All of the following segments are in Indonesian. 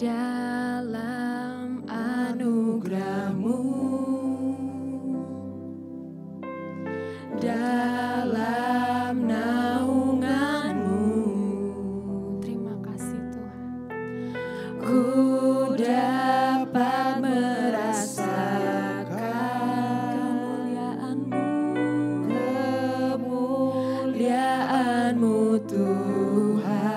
dalam anugerah-Mu, dalam naungan-Mu. Terima kasih Tuhan. Ku dapat merasakan kemuliaan-Mu Tuhan.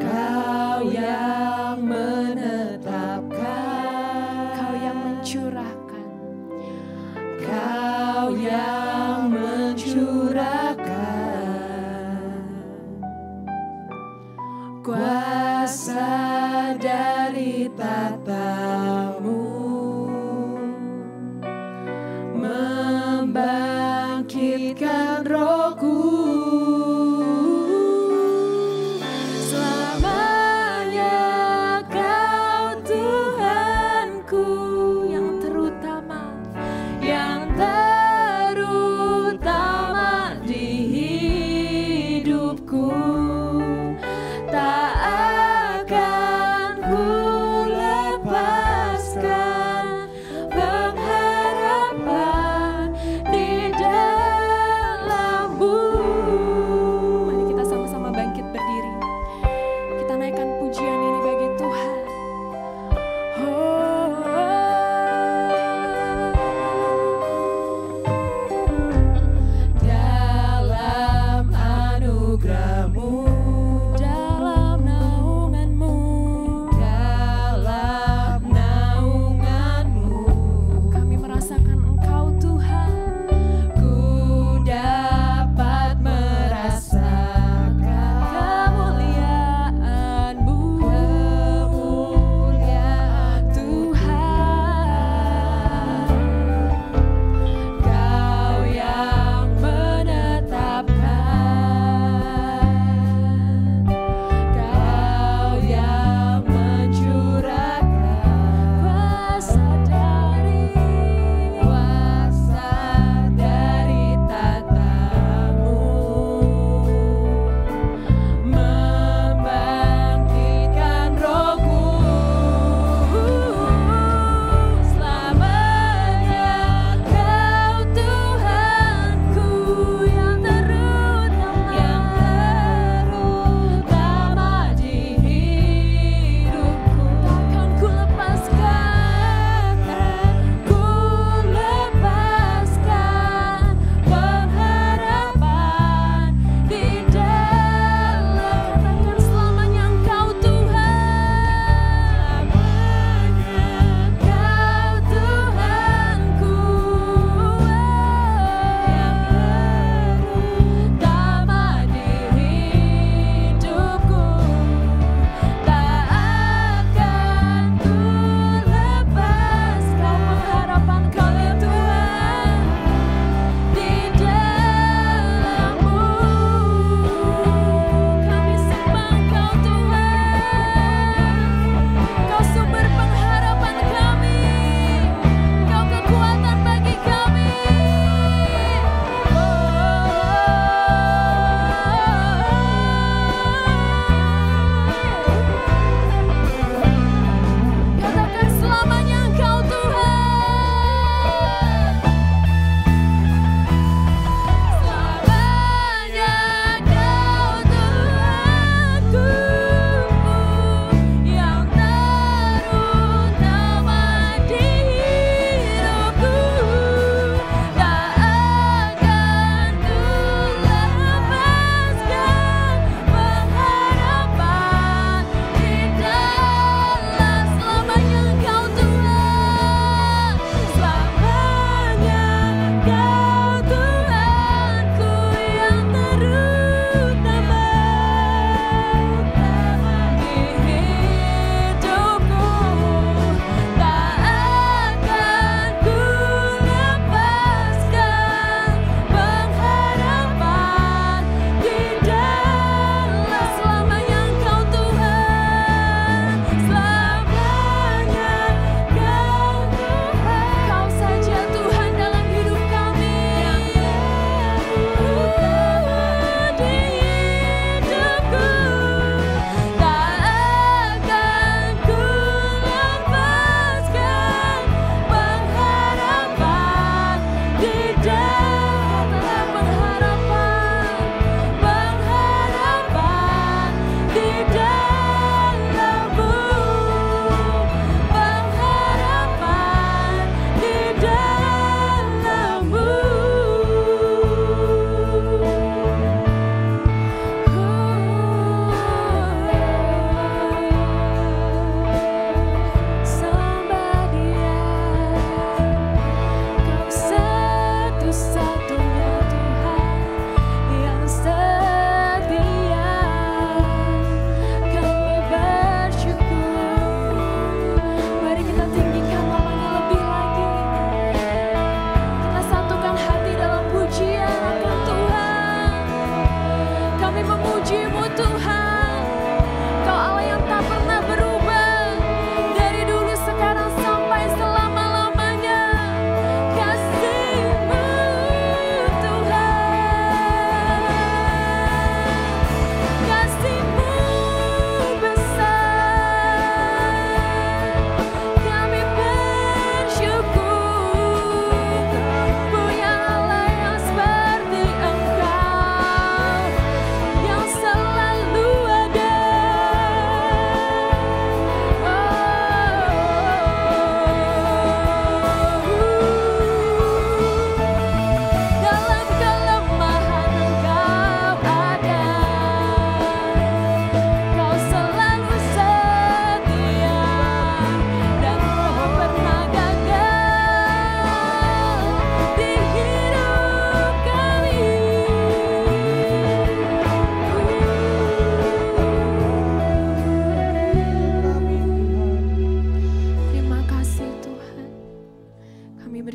Kau yang menetapkan, Kau yang mencurahkan, Kau yang mencurahkan kuasa dari tahta-Mu, membangkitkan rohku. Selamanya Kau Tuhanku yang terutama di hidupku. Tak akan ku lepas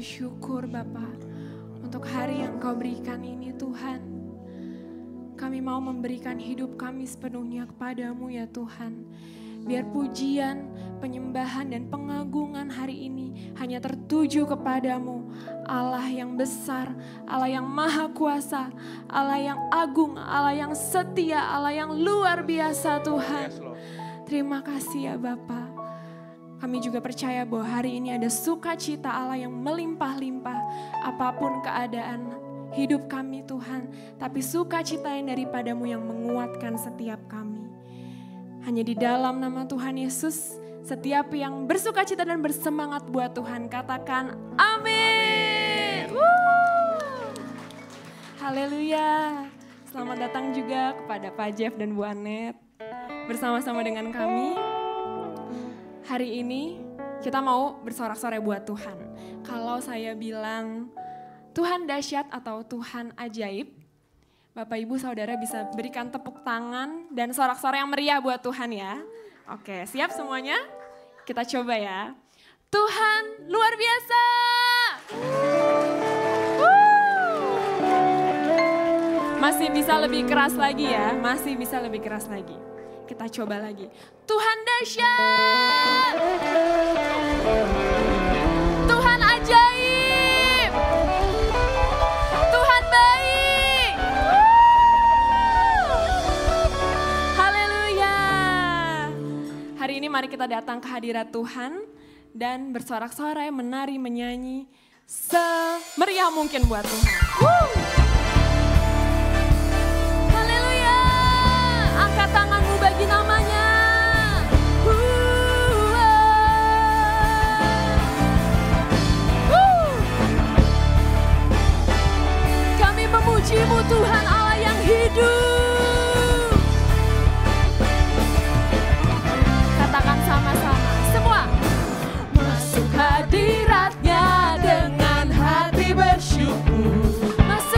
bersyukur Bapa untuk hari yang Kau berikan ini Tuhan. Kami mau memberikan hidup kami sepenuhnya kepadamu ya Tuhan. Biar pujian, penyembahan dan pengagungan hari ini hanya tertuju kepadamu. Allah yang besar, Allah yang maha kuasa, Allah yang agung, Allah yang setia, Allah yang luar biasa Tuhan. Terima kasih ya Bapa. Kami juga percaya bahwa hari ini ada sukacita Allah yang melimpah-limpah apapun keadaan hidup kami Tuhan. Tapi sukacita yang daripadamu yang menguatkan setiap kami. Hanya di dalam nama Tuhan Yesus, setiap yang bersukacita dan bersemangat buat Tuhan katakan amin. Haleluya. Selamat datang juga kepada Pak Jeff dan Bu Anet. Bersama-sama dengan kami. Hari ini kita mau bersorak-sorai buat Tuhan. Kalau saya bilang Tuhan dahsyat atau Tuhan ajaib, Bapak Ibu Saudara bisa berikan tepuk tangan dan sorak-sorai yang meriah buat Tuhan ya. Oke, siap semuanya? Kita coba ya. Tuhan luar biasa. Masih bisa lebih keras lagi ya, masih bisa lebih keras lagi. Kita coba lagi. Tuhan dahsyat. Tuhan ajaib. Tuhan baik. Haleluya. Hari ini mari kita datang ke hadirat Tuhan dan bersorak-sorai, menari, menyanyi semeriah mungkin buat Tuhan. Angkat tanganmu bagi namanya. Kami memuji-Mu Tuhan Allah yang hidup. Katakan sama-sama semua. Masuk hadirat-Nya dengan hati bersyukur. Masuk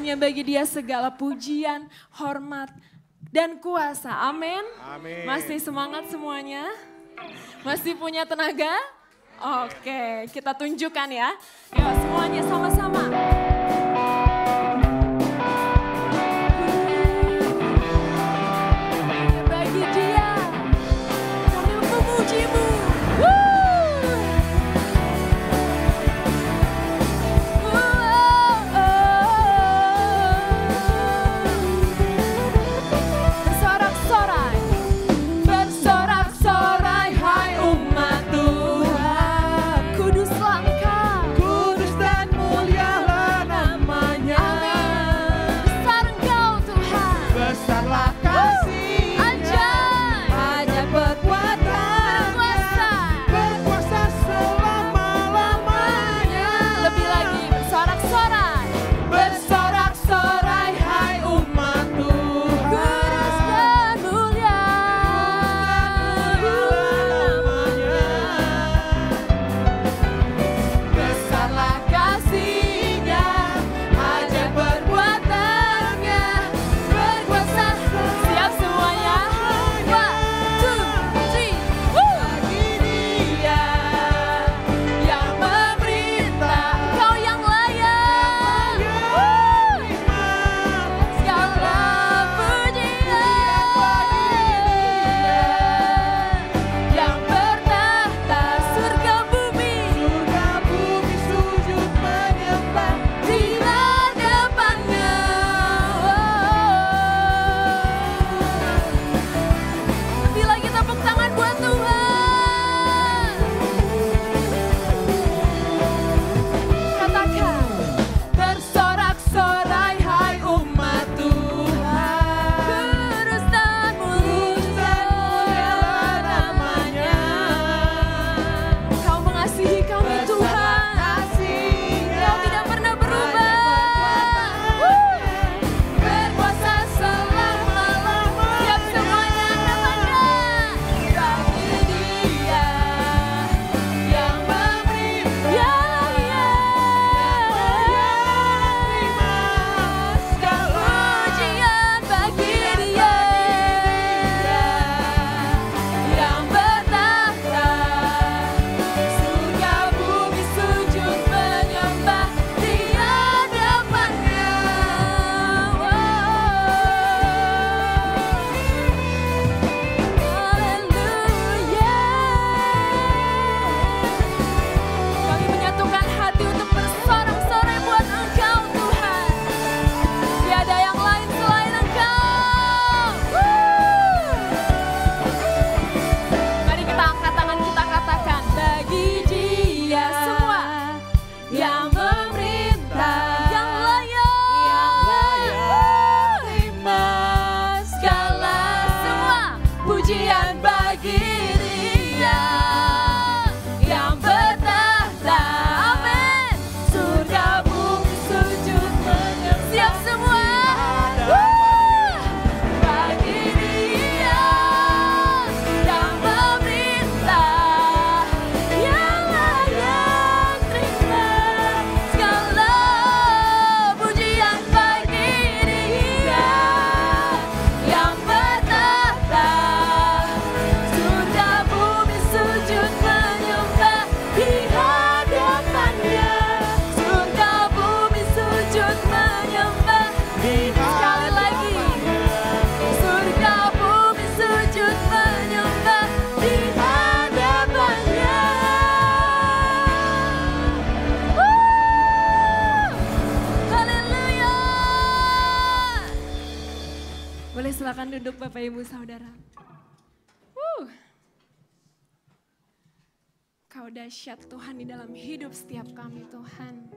hanya bagi Dia segala pujian, hormat, dan kuasa. Amin. Masih semangat semuanya? Masih punya tenaga? Oke, kita tunjukkan ya. Yuk semuanya sama-sama. Bagi Dia, kami memuji-Mu. Silakan duduk Bapak Ibu Saudara. Kau dahsyat Tuhan di dalam hidup setiap kami Tuhan.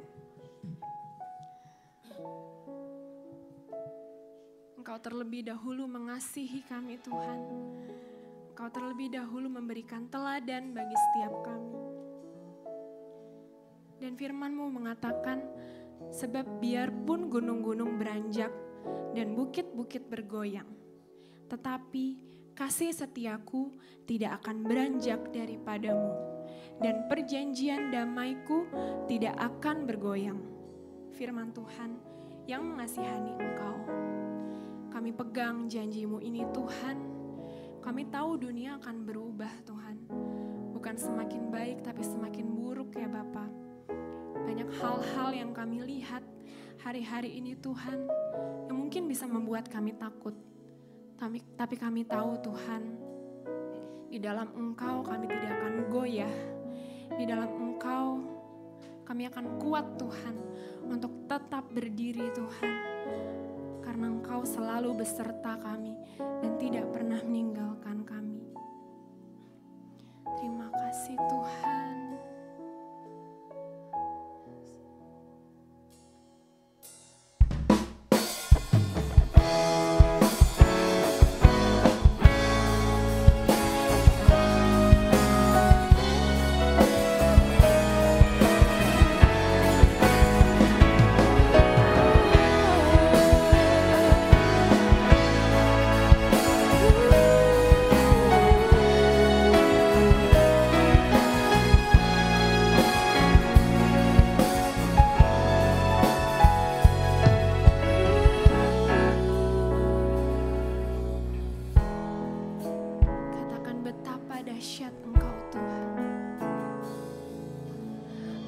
Engkau terlebih dahulu mengasihi kami Tuhan. Engkau terlebih dahulu memberikan teladan bagi setiap kami. Dan firman-Mu mengatakan, sebab biarpun gunung-gunung beranjak dan bukit-bukit bergoyang, tetapi kasih setiaku tidak akan beranjak daripadamu, dan perjanjian damaiku tidak akan bergoyang. Firman Tuhan yang mengasihani Engkau. Kami pegang janji-Mu ini Tuhan. Kami tahu dunia akan berubah Tuhan. Bukan semakin baik tapi semakin buruk ya Bapa. Banyak hal-hal yang kami lihat hari-hari ini Tuhan, yang mungkin bisa membuat kami takut. Tapi kami tahu Tuhan, di dalam Engkau kami tidak akan goyah. Di dalam Engkau kami akan kuat Tuhan untuk tetap berdiri Tuhan. Karena Engkau selalu beserta kami dan tidak pernah meninggalkan kami. Terima kasih Tuhan.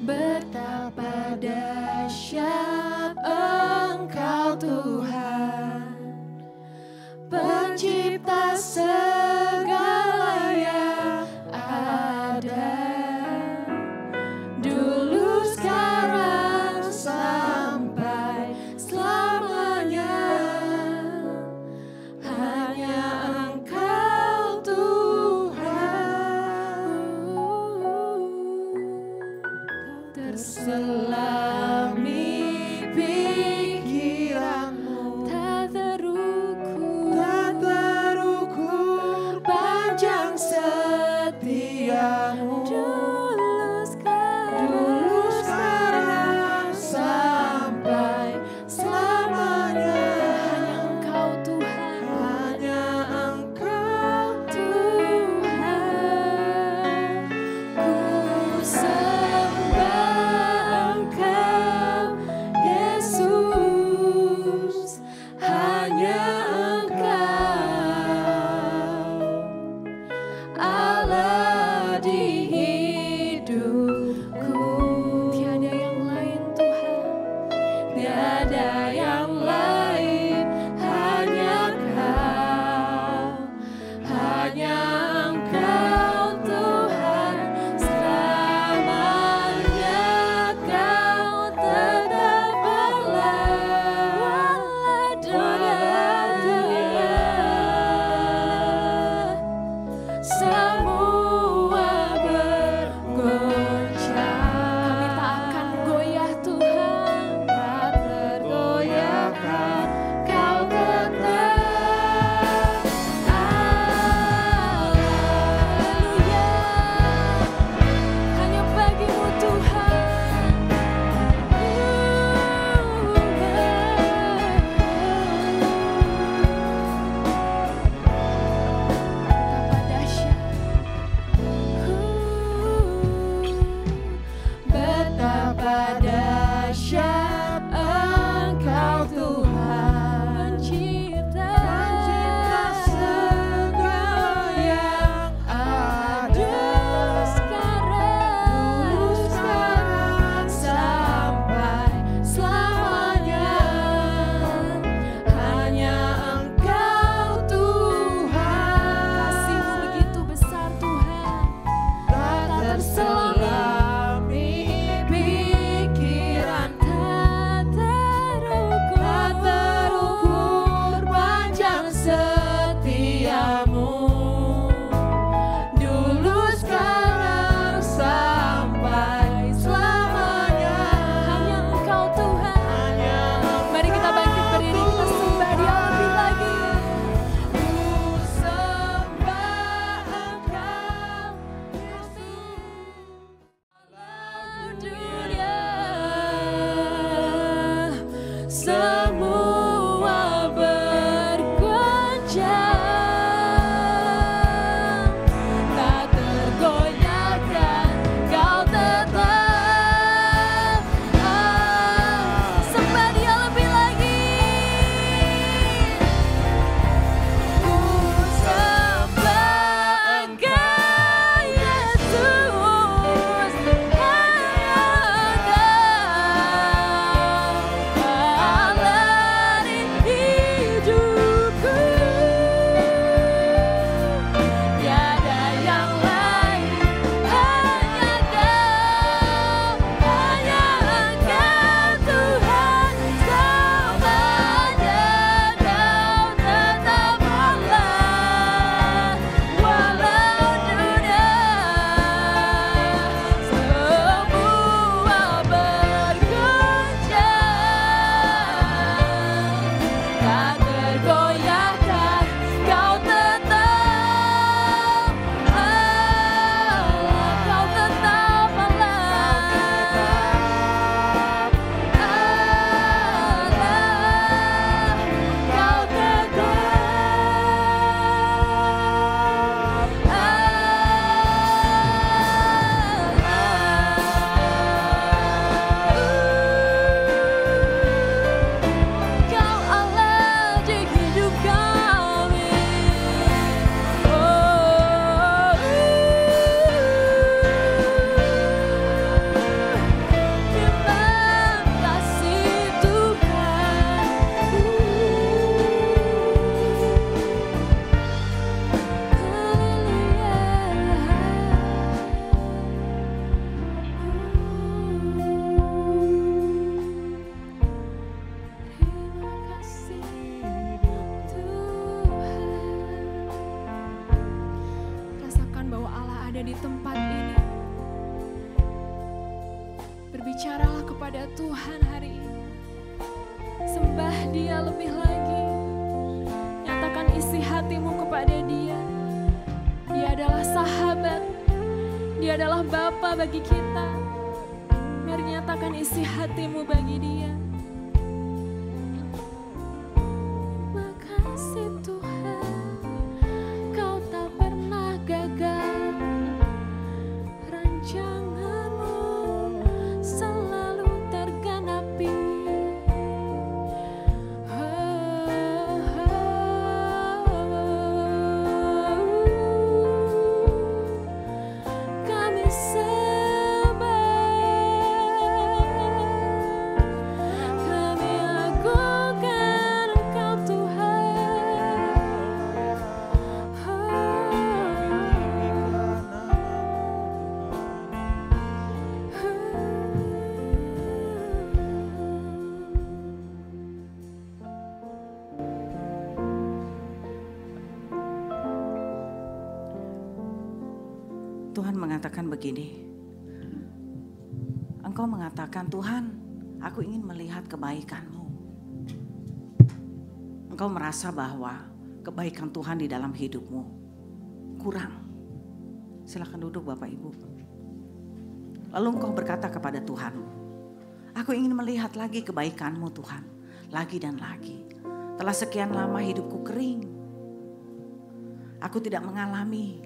Betapa dahsyat Engkau Tuhan, pencipta segala yang ada, dulu sekarang sampai selamanya. Hanya Engkau Tuhan, terselami pikiranmu ada di tempat ini. Berbicaralah kepada Tuhan hari ini. Sembah Dia lebih lagi. Nyatakan isi hatimu kepada Dia. Dia adalah sahabat. Dia adalah Bapa bagi kita. Mari nyatakan isi hatimu bagi Dia. Makasih Tuhan, Kau tak pernah gagal. Rancanganmu selalu tergenapi. Kami Tuhan mengatakan begini, Engkau mengatakan, Tuhan, aku ingin melihat kebaikan-Mu. Engkau merasa bahwa kebaikan Tuhan di dalam hidupmu kurang. Silakan duduk Bapak Ibu. Lalu engkau berkata kepada Tuhan, aku ingin melihat lagi kebaikan-Mu Tuhan, lagi dan lagi. Telah sekian lama hidupku kering. Aku tidak mengalami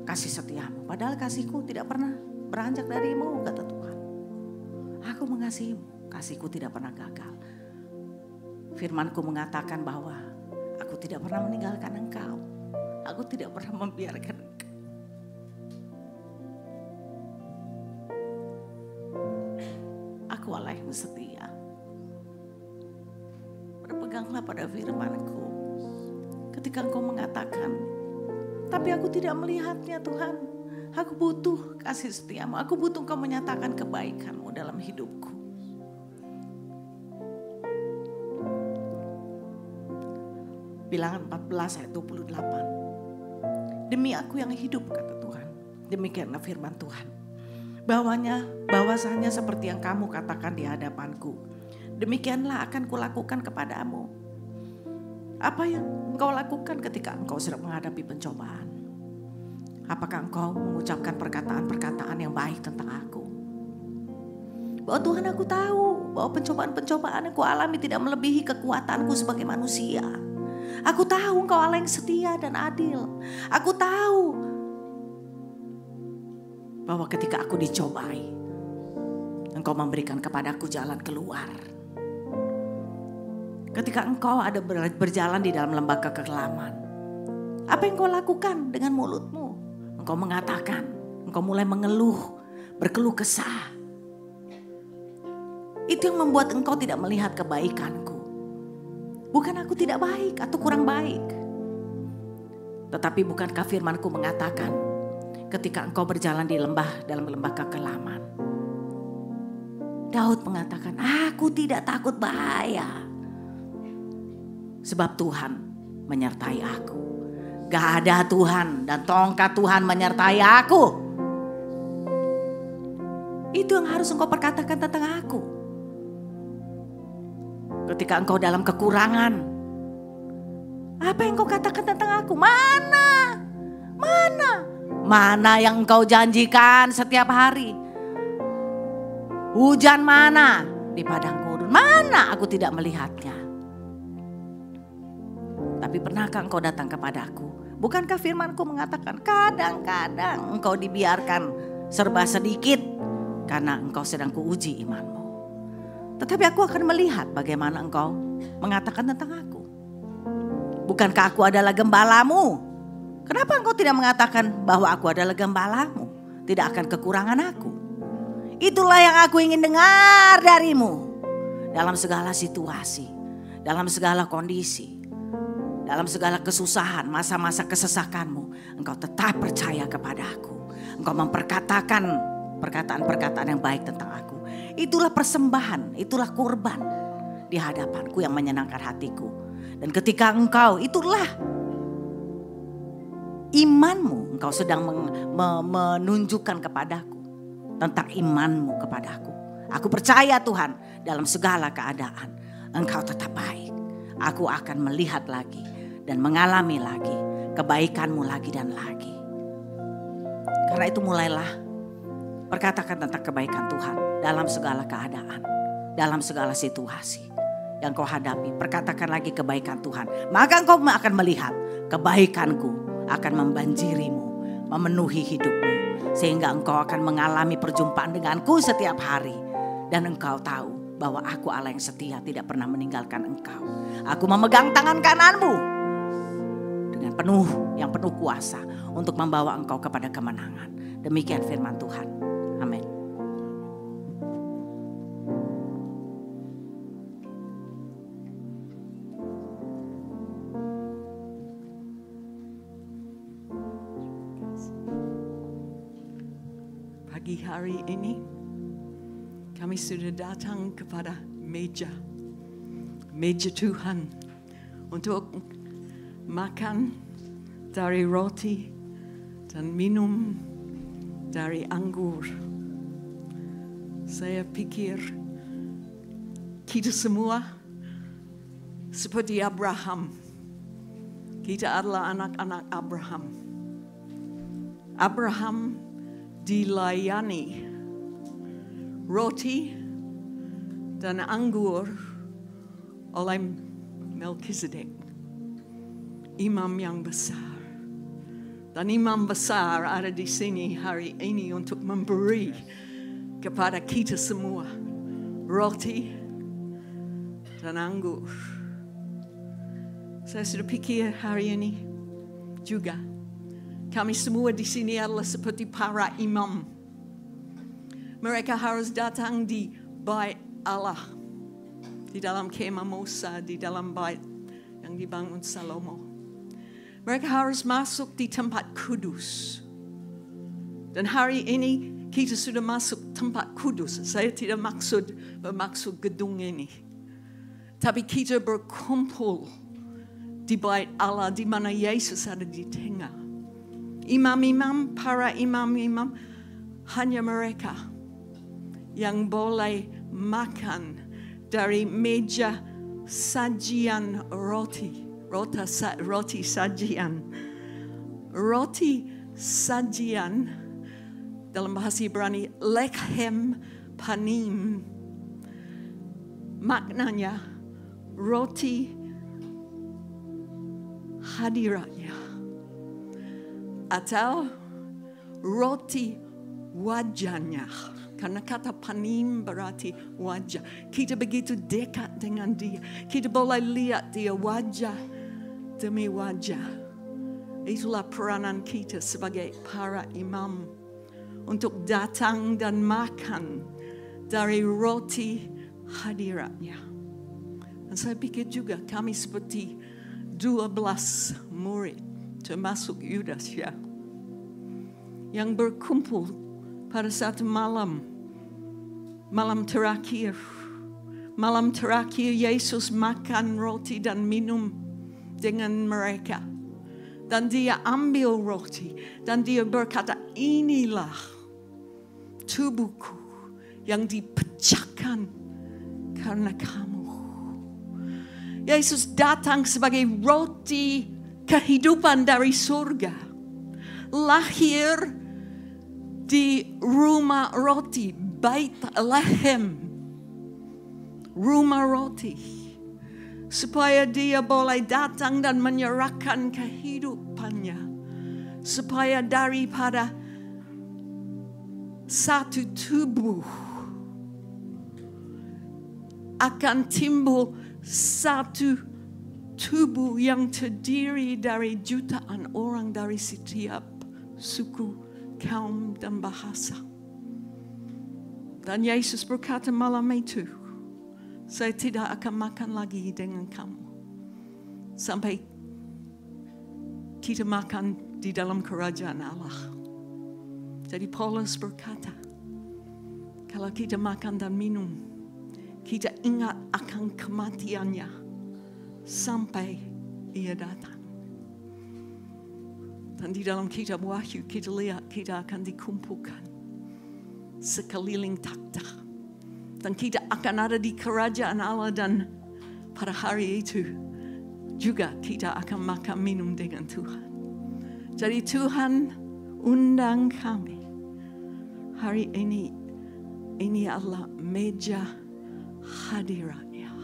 kasih setiamu. Padahal kasihku tidak pernah beranjak darimu, kata Tuhan. Aku mengasihimu, kasihku tidak pernah gagal. Firmanku mengatakan bahwa aku tidak pernah meninggalkan engkau. Aku tidak pernah membiarkan engkau. Aku Allah yang setia. Berpeganglah pada firmanku. Ketika engkau mengatakan, tapi aku tidak melihatnya Tuhan. Aku butuh kasih setiamu. Aku butuh engkau menyatakan kebaikanmu dalam hidupku. Bilangan 14 ayat 28. Demi aku yang hidup, kata Tuhan. Demikianlah firman Tuhan. Bahwasanya seperti yang kamu katakan di hadapanku. Demikianlah akan kulakukan kepadamu. Apa yang engkau lakukan ketika engkau sedang menghadapi pencobaan? Apakah engkau mengucapkan perkataan-perkataan yang baik tentang aku? Bahwa Tuhan, aku tahu bahwa pencobaan-pencobaan yang aku alami tidak melebihi kekuatanku sebagai manusia. Aku tahu engkau Allah yang setia dan adil. Aku tahu bahwa ketika aku dicobai, engkau memberikan kepadaku jalan keluar. Ketika engkau ada berjalan di dalam lembah kekelaman, apa yang engkau lakukan dengan mulutmu? Engkau mengatakan, engkau mulai mengeluh, berkeluh kesah. Itu yang membuat engkau tidak melihat kebaikanku. Bukan aku tidak baik atau kurang baik. Tetapi bukankah firmanku mengatakan, ketika engkau berjalan di dalam lembah kekelaman, Daud mengatakan, aku tidak takut bahaya. Sebab Tuhan menyertai aku. Gak ada Tuhan dan tongkat Tuhan menyertai aku. Itu yang harus engkau perkatakan tentang aku. Ketika engkau dalam kekurangan, apa yang engkau katakan tentang aku? Mana yang engkau janjikan setiap hari? Hujan mana di padang gurun? Mana aku tidak melihatnya? Tapi pernahkah engkau datang kepadaku? Bukankah firmanku mengatakan kadang-kadang engkau dibiarkan serba sedikit karena engkau sedang kuuji imanmu. Tetapi aku akan melihat bagaimana engkau mengatakan tentang aku. Bukankah aku adalah gembalamu? Kenapa engkau tidak mengatakan bahwa aku adalah gembalamu? Tidak akan kekurangan aku. Itulah yang aku ingin dengar darimu. Dalam segala situasi, dalam segala kondisi, dalam segala kesusahan, masa-masa kesesakanmu, engkau tetap percaya kepada aku. Engkau memperkatakan perkataan-perkataan yang baik tentang aku. Itulah persembahan, itulah kurban di hadapanku yang menyenangkan hatiku. Dan ketika engkau, itulah imanmu, engkau sedang menunjukkan kepadaku tentang imanmu kepadaku. Aku percaya Tuhan, dalam segala keadaan engkau tetap baik. Aku akan melihat lagi dan mengalami lagi kebaikanmu lagi dan lagi. Karena itu mulailah perkatakan tentang kebaikan Tuhan dalam segala keadaan, dalam segala situasi yang kau hadapi. Perkatakan lagi kebaikan Tuhan. Maka engkau akan melihat kebaikanku akan membanjirimu, memenuhi hidupmu. Sehingga engkau akan mengalami perjumpaan denganku setiap hari. Dan engkau tahu bahwa aku Allah yang setia, tidak pernah meninggalkan engkau. Aku memegang tangan kananmu dengan yang penuh kuasa untuk membawa engkau kepada kemenangan. Demikian firman Tuhan. Amin. Pagi hari ini kami sudah datang kepada meja Tuhan untuk makan dari roti dan minum dari anggur. Saya pikir kita semua seperti Abraham. Kita adalah anak-anak Abraham. Abraham dilayani roti dan anggur oleh Melkisedek, imam yang besar. Dan imam besar ada di sini hari ini untuk memberi kepada kita semua roti dan anggur. Saya sudah pikir hari ini juga kami semua di sini adalah seperti para imam. Mereka harus datang di bait Allah, di dalam kemah Musa, di dalam bait yang dibangun Salomo. Mereka harus masuk di tempat kudus. Dan hari ini kita sudah masuk tempat kudus. Saya tidak bermaksud gedung ini. Tapi kita berkumpul di bait Allah di mana Yesus ada di tengah. Imam-imam, para imam-imam, hanya mereka yang boleh makan dari meja sajian roti sajian. Roti sajian dalam bahasa Ibrani lechem panim. Maknanya roti hadiratnya. Atau roti wajahnya. Karena kata panim berarti wajah. Kita begitu dekat dengan dia. Kita boleh lihat dia wajah demi wajah. Itulah peranan kita sebagai para imam. Untuk datang dan makan dari roti hadiratnya. Dan saya pikir juga kami seperti 12 murid. Termasuk Yudas ya. Yang berkumpul pada satu malam terakhir. Malam terakhir Yesus makan roti dan minum dengan mereka. Dan dia ambil roti. Dan dia berkata, inilah tubuhku yang dipecahkan karena kamu. Yesus datang sebagai roti kehidupan dari surga. Lahir di rumah roti, bait lehem, rumah roti, supaya dia boleh datang dan menyerahkan kehidupannya, supaya daripada satu tubuh akan timbul satu tubuh yang terdiri dari jutaan orang dari setiap suku, kaum dan bahasa. Dan Yesus berkata malam itu, saya tidak akan makan lagi dengan kamu sampai kita makan di dalam kerajaan Allah. Jadi Paulus berkata, kalau kita makan dan minum, kita ingat akan kematiannya sampai ia datang. Dan di dalam kitab Wahyu kita lihat kita akan dikumpulkan sekeliling takhta. Dan kita akan ada di kerajaan Allah, dan pada hari itu juga kita akan makan minum dengan Tuhan. Jadi Tuhan undang kami. Hari ini adalah meja hadiratnya.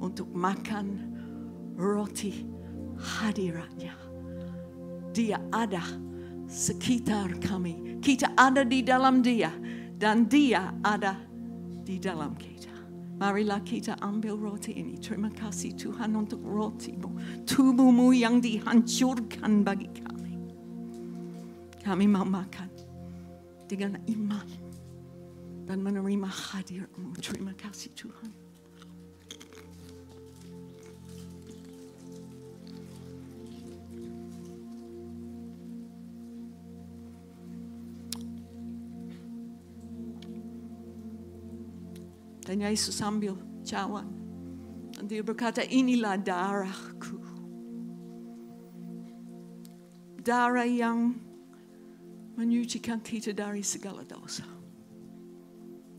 Untuk makan roti hadiratnya. Dia ada sekitar kami. Kita ada di dalam dia. Dan dia ada di dalam kita. Marilah kita ambil roti ini. Terima kasih Tuhan untuk rotimu. Tubuhmu yang dihancurkan bagi kami. Kami mau makan dengan iman. Dan menerima hadirmu. Terima kasih Tuhan. Dan Yesus ambil cawan. Dan dia berkata, inilah darahku. Darah yang menyucikan kita dari segala dosa.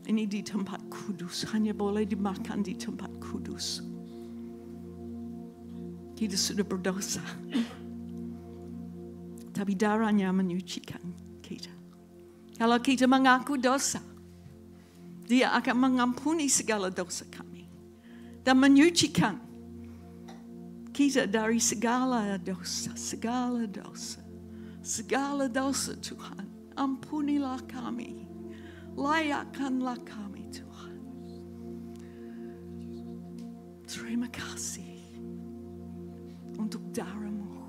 Ini di tempat kudus. Hanya boleh dimakan di tempat kudus. Kita sudah berdosa. Tapi darahnya menyucikan kita. Kalau kita mengaku dosa, Dia akan mengampuni segala dosa kami. Dan menyucikan kita dari segala dosa. Segala dosa. Segala dosa Tuhan. Ampunilah kami. Layakkanlah kami Tuhan. Terima kasih. Untuk darah-Mu.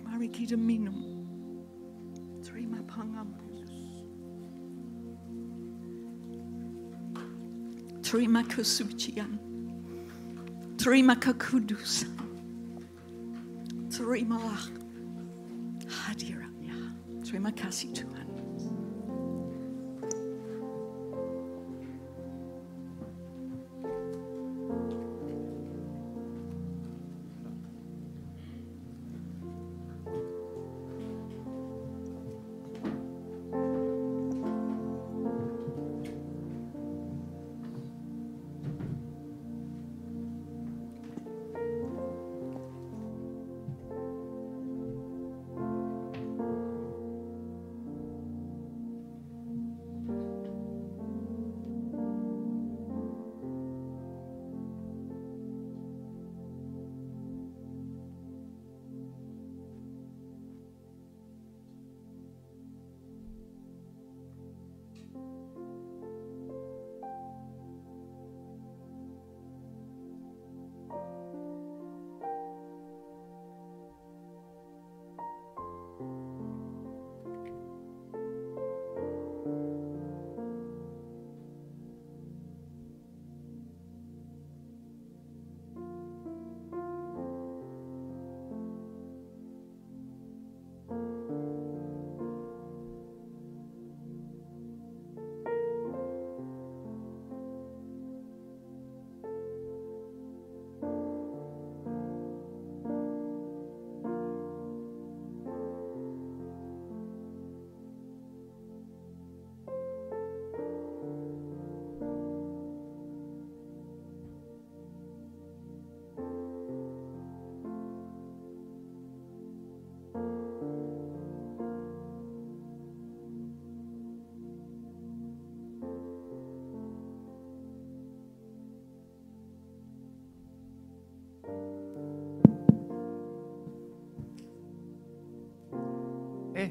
Mari kita minum. Terima pengampunan. Terima kesucian. Terima kekudusan. Terimalah hadiratnya. Terima kasih Tuhan.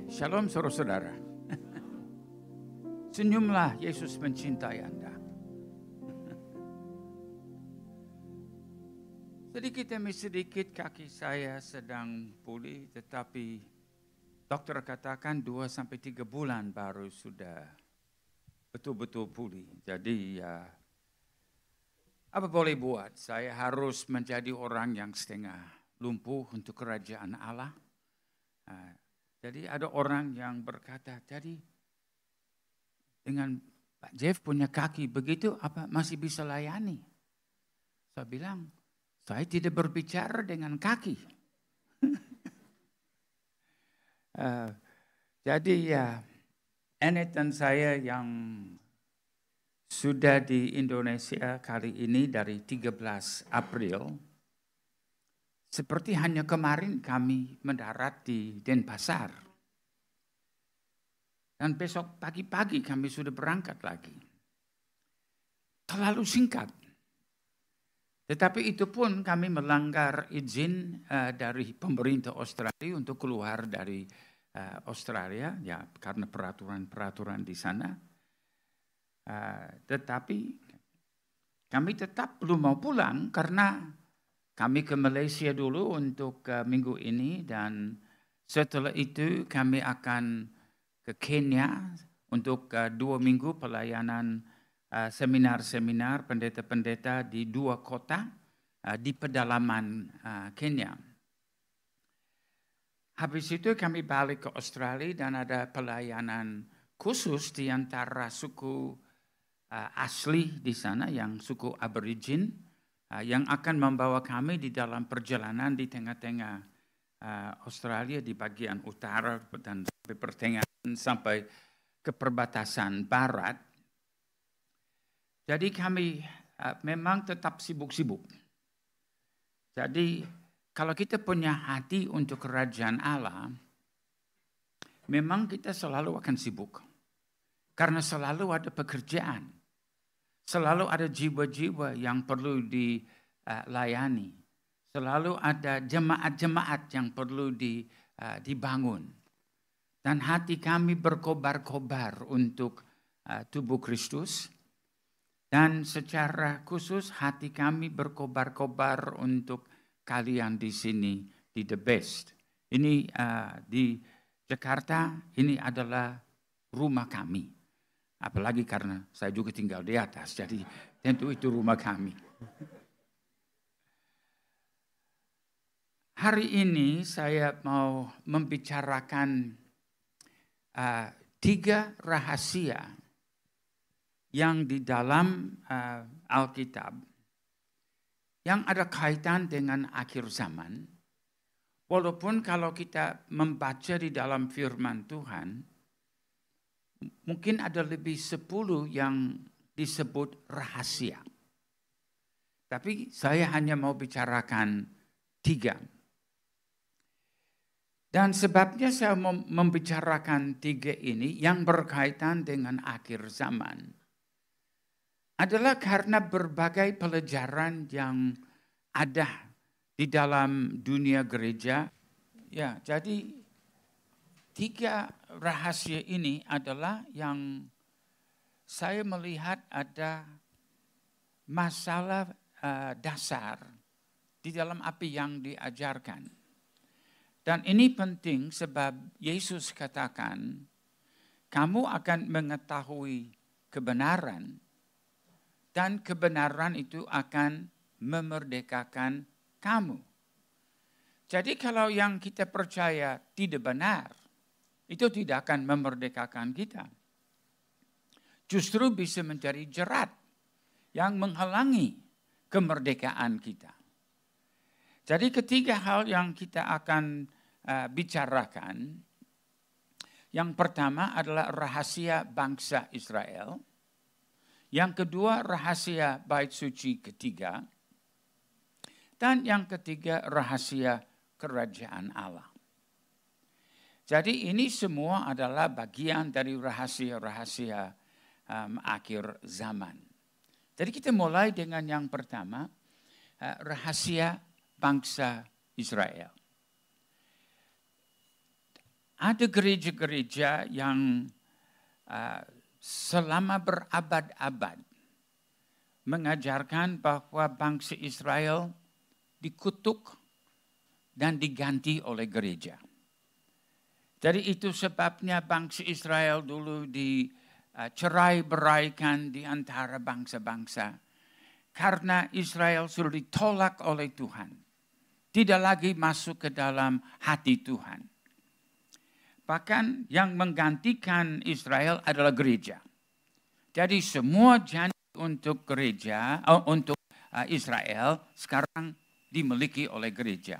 Shalom saudara-saudara. Senyumlah, Yesus mencintai Anda. Sedikit demi sedikit kaki saya sedang pulih, tetapi dokter katakan 2-3 bulan baru sudah betul-betul pulih. Jadi ya, apa boleh buat? Saya harus menjadi orang yang setengah lumpuh untuk kerajaan Allah. Jadi ada orang yang berkata, jadi dengan Pak Jeff punya kaki begitu, apa masih bisa layani? Saya bilang, saya tidak berbicara dengan kaki. Jadi ya, Enet dan saya yang sudah di Indonesia kali ini dari 13 April, seperti hanya kemarin kami mendarat di Denpasar. Dan besok pagi-pagi kami sudah berangkat lagi. Terlalu singkat. Tetapi itu pun kami melanggar izin dari pemerintah Australia untuk keluar dari Australia, ya karena peraturan-peraturan di sana. Tetapi kami tetap belum mau pulang karena kami ke Malaysia dulu untuk minggu ini dan setelah itu kami akan ke Kenya untuk 2 minggu pelayanan seminar-seminar pendeta-pendeta di 2 kota di pedalaman Kenya. Habis itu kami balik ke Australia dan ada pelayanan khusus di antara suku asli di sana yang suku Aborigin yang akan membawa kami di dalam perjalanan di tengah-tengah Australia di bagian utara dan sampai pertengahan sampai ke perbatasan barat. Jadi kami memang tetap sibuk-sibuk. Jadi kalau kita punya hati untuk kerajaan Allah, memang kita selalu akan sibuk. Karena selalu ada pekerjaan. Selalu ada jiwa-jiwa yang perlu dilayani. Selalu ada jemaat-jemaat yang perlu dibangun. Dan hati kami berkobar-kobar untuk tubuh Kristus. Dan secara khusus hati kami berkobar-kobar untuk kalian di sini di The Best. Ini di Jakarta, ini adalah rumah kami. Apalagi karena saya juga tinggal di atas, jadi tentu itu rumah kami. Hari ini saya mau membicarakan 3 rahasia yang di dalam Alkitab yang ada kaitan dengan akhir zaman. Walaupun kalau kita membaca di dalam firman Tuhan, mungkin ada lebih 10 yang disebut rahasia. Tapi saya hanya mau bicarakan 3. Dan sebabnya saya mau membicarakan 3 ini yang berkaitan dengan akhir zaman adalah karena berbagai pelajaran yang ada di dalam dunia gereja. Ya, jadi 3 rahasia ini adalah yang saya melihat ada masalah dasar di dalam apa yang diajarkan. Dan ini penting sebab Yesus katakan, kamu akan mengetahui kebenaran dan kebenaran itu akan memerdekakan kamu. Jadi kalau yang kita percaya tidak benar, itu tidak akan memerdekakan kita. Justru bisa menjadi jerat yang menghalangi kemerdekaan kita. Jadi ketiga hal yang kita akan bicarakan. Yang pertama adalah rahasia bangsa Israel. Yang kedua rahasia bait suci ketiga. Dan yang ketiga rahasia kerajaan Allah. Jadi ini semua adalah bagian dari rahasia-rahasia akhir zaman. Jadi kita mulai dengan yang pertama, rahasia bangsa Israel. Ada gereja-gereja yang selama berabad-abad mengajarkan bahwa bangsa Israel dikutuk dan diganti oleh gereja. Jadi itu sebabnya bangsa Israel dulu dicerai-beraikan di antara bangsa-bangsa. Karena Israel sudah ditolak oleh Tuhan. Tidak lagi masuk ke dalam hati Tuhan. Bahkan yang menggantikan Israel adalah gereja. Jadi semua janji untuk gereja, untuk Israel sekarang dimiliki oleh gereja.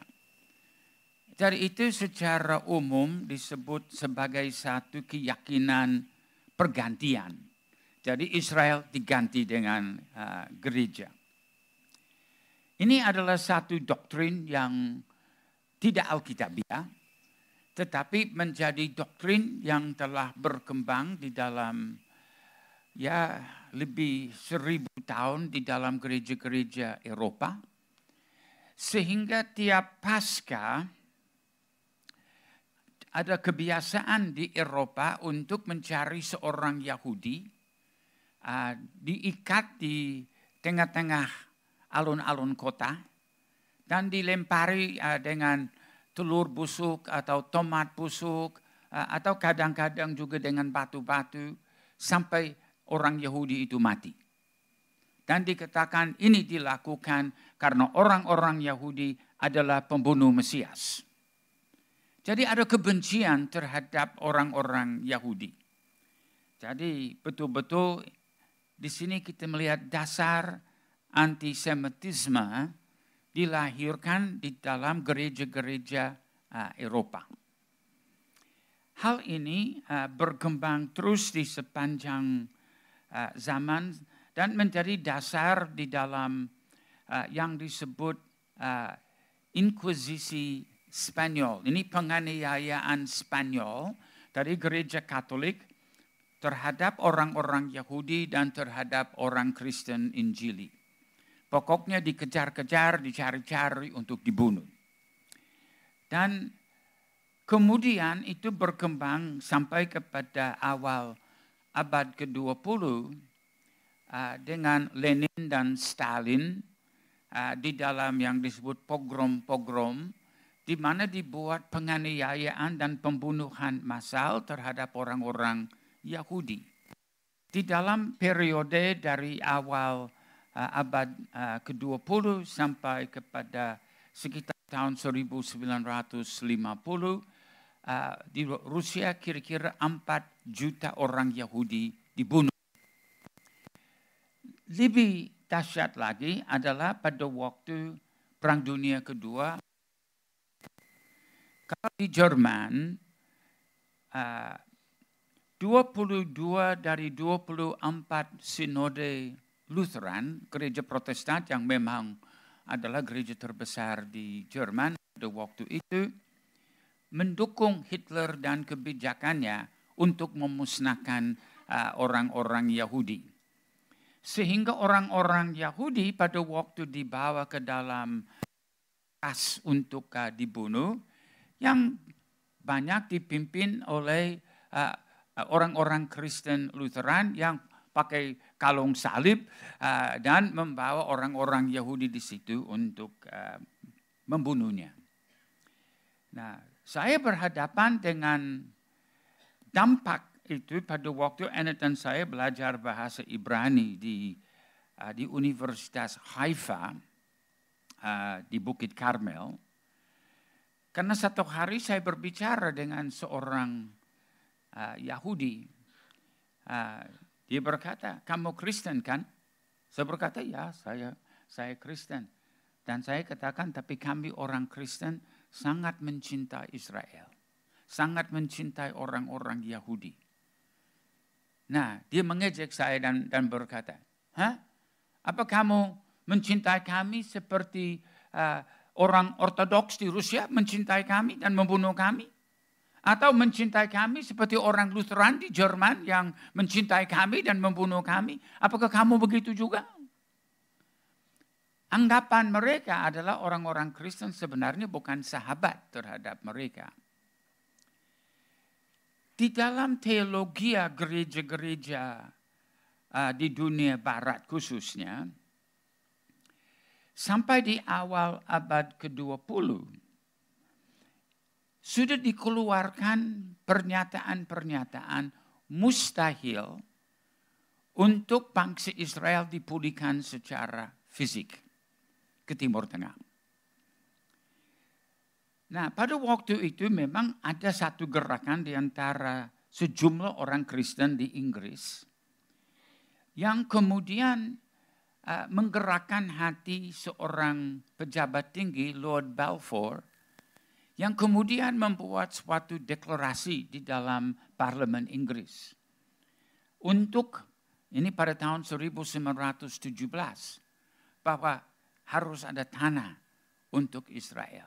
Jadi itu secara umum disebut sebagai satu keyakinan pergantian. Jadi Israel diganti dengan gereja. Ini adalah satu doktrin yang tidak alkitabiah, tetapi menjadi doktrin yang telah berkembang di dalam lebih 1000 tahun di dalam gereja-gereja Eropa. Sehingga tiap Paskah ada kebiasaan di Eropa untuk mencari seorang Yahudi, diikat di tengah-tengah alun-alun kota, dan dilempari dengan telur busuk atau tomat busuk, atau kadang-kadang juga dengan batu-batu, sampai orang Yahudi itu mati. Dan dikatakan ini dilakukan karena orang-orang Yahudi adalah pembunuh Mesias. Jadi ada kebencian terhadap orang-orang Yahudi. Jadi betul-betul di sini kita melihat dasar antisemitisme dilahirkan di dalam gereja-gereja Eropa. Hal ini berkembang terus di sepanjang zaman dan menjadi dasar di dalam yang disebut Inkuisisi Spanyol. Ini penganiayaan Spanyol dari gereja Katolik terhadap orang-orang Yahudi dan terhadap orang Kristen Injili. Pokoknya dikejar-kejar, dicari-cari untuk dibunuh. Dan kemudian itu berkembang sampai kepada awal abad ke-20 dengan Lenin dan Stalin di dalam yang disebut pogrom-pogrom, di mana dibuat penganiayaan dan pembunuhan massal terhadap orang-orang Yahudi. Di dalam periode dari awal abad ke-20 sampai kepada sekitar tahun 1950, di Rusia kira-kira 4 juta orang Yahudi dibunuh. Lebih dahsyat lagi adalah pada waktu Perang Dunia Kedua, kalau di Jerman, 22 dari 24 sinode Lutheran, gereja Protestan yang memang adalah gereja terbesar di Jerman pada waktu itu, mendukung Hitler dan kebijakannya untuk memusnahkan orang-orang Yahudi. Sehingga orang-orang Yahudi pada waktu dibawa ke dalam kas untuk dibunuh, yang banyak dipimpin oleh orang-orang Kristen Lutheran yang pakai kalung salib dan membawa orang-orang Yahudi di situ untuk membunuhnya. Nah, saya berhadapan dengan dampak itu pada waktu Annette dan saya belajar bahasa Ibrani di Universitas Haifa di Bukit Karmel. Karena satu hari saya berbicara dengan seorang Yahudi. Dia berkata, kamu Kristen kan? Saya berkata, ya saya Kristen. Dan saya katakan, tapi kami orang Kristen sangat mencintai Israel. Sangat mencintai orang-orang Yahudi. Nah, dia mengejek saya dan berkata, apa kamu mencintai kami seperti orang Ortodoks di Rusia mencintai kami dan membunuh kami? Atau mencintai kami seperti orang Lutheran di Jerman yang mencintai kami dan membunuh kami? Apakah kamu begitu juga? Anggapan mereka adalah orang-orang Kristen sebenarnya bukan sahabat terhadap mereka. Di dalam teologi gereja-gereja di dunia barat khususnya, sampai di awal abad ke-20, sudah dikeluarkan pernyataan-pernyataan mustahil untuk bangsa Israel dipulihkan secara fisik ke Timur Tengah. Nah, pada waktu itu memang ada satu gerakan di antara sejumlah orang Kristen di Inggris yang kemudian menggerakkan hati seorang pejabat tinggi, Lord Balfour, yang kemudian membuat suatu deklarasi di dalam parlemen Inggris. Untuk, ini pada tahun 1917, bahwa harus ada tanah untuk Israel.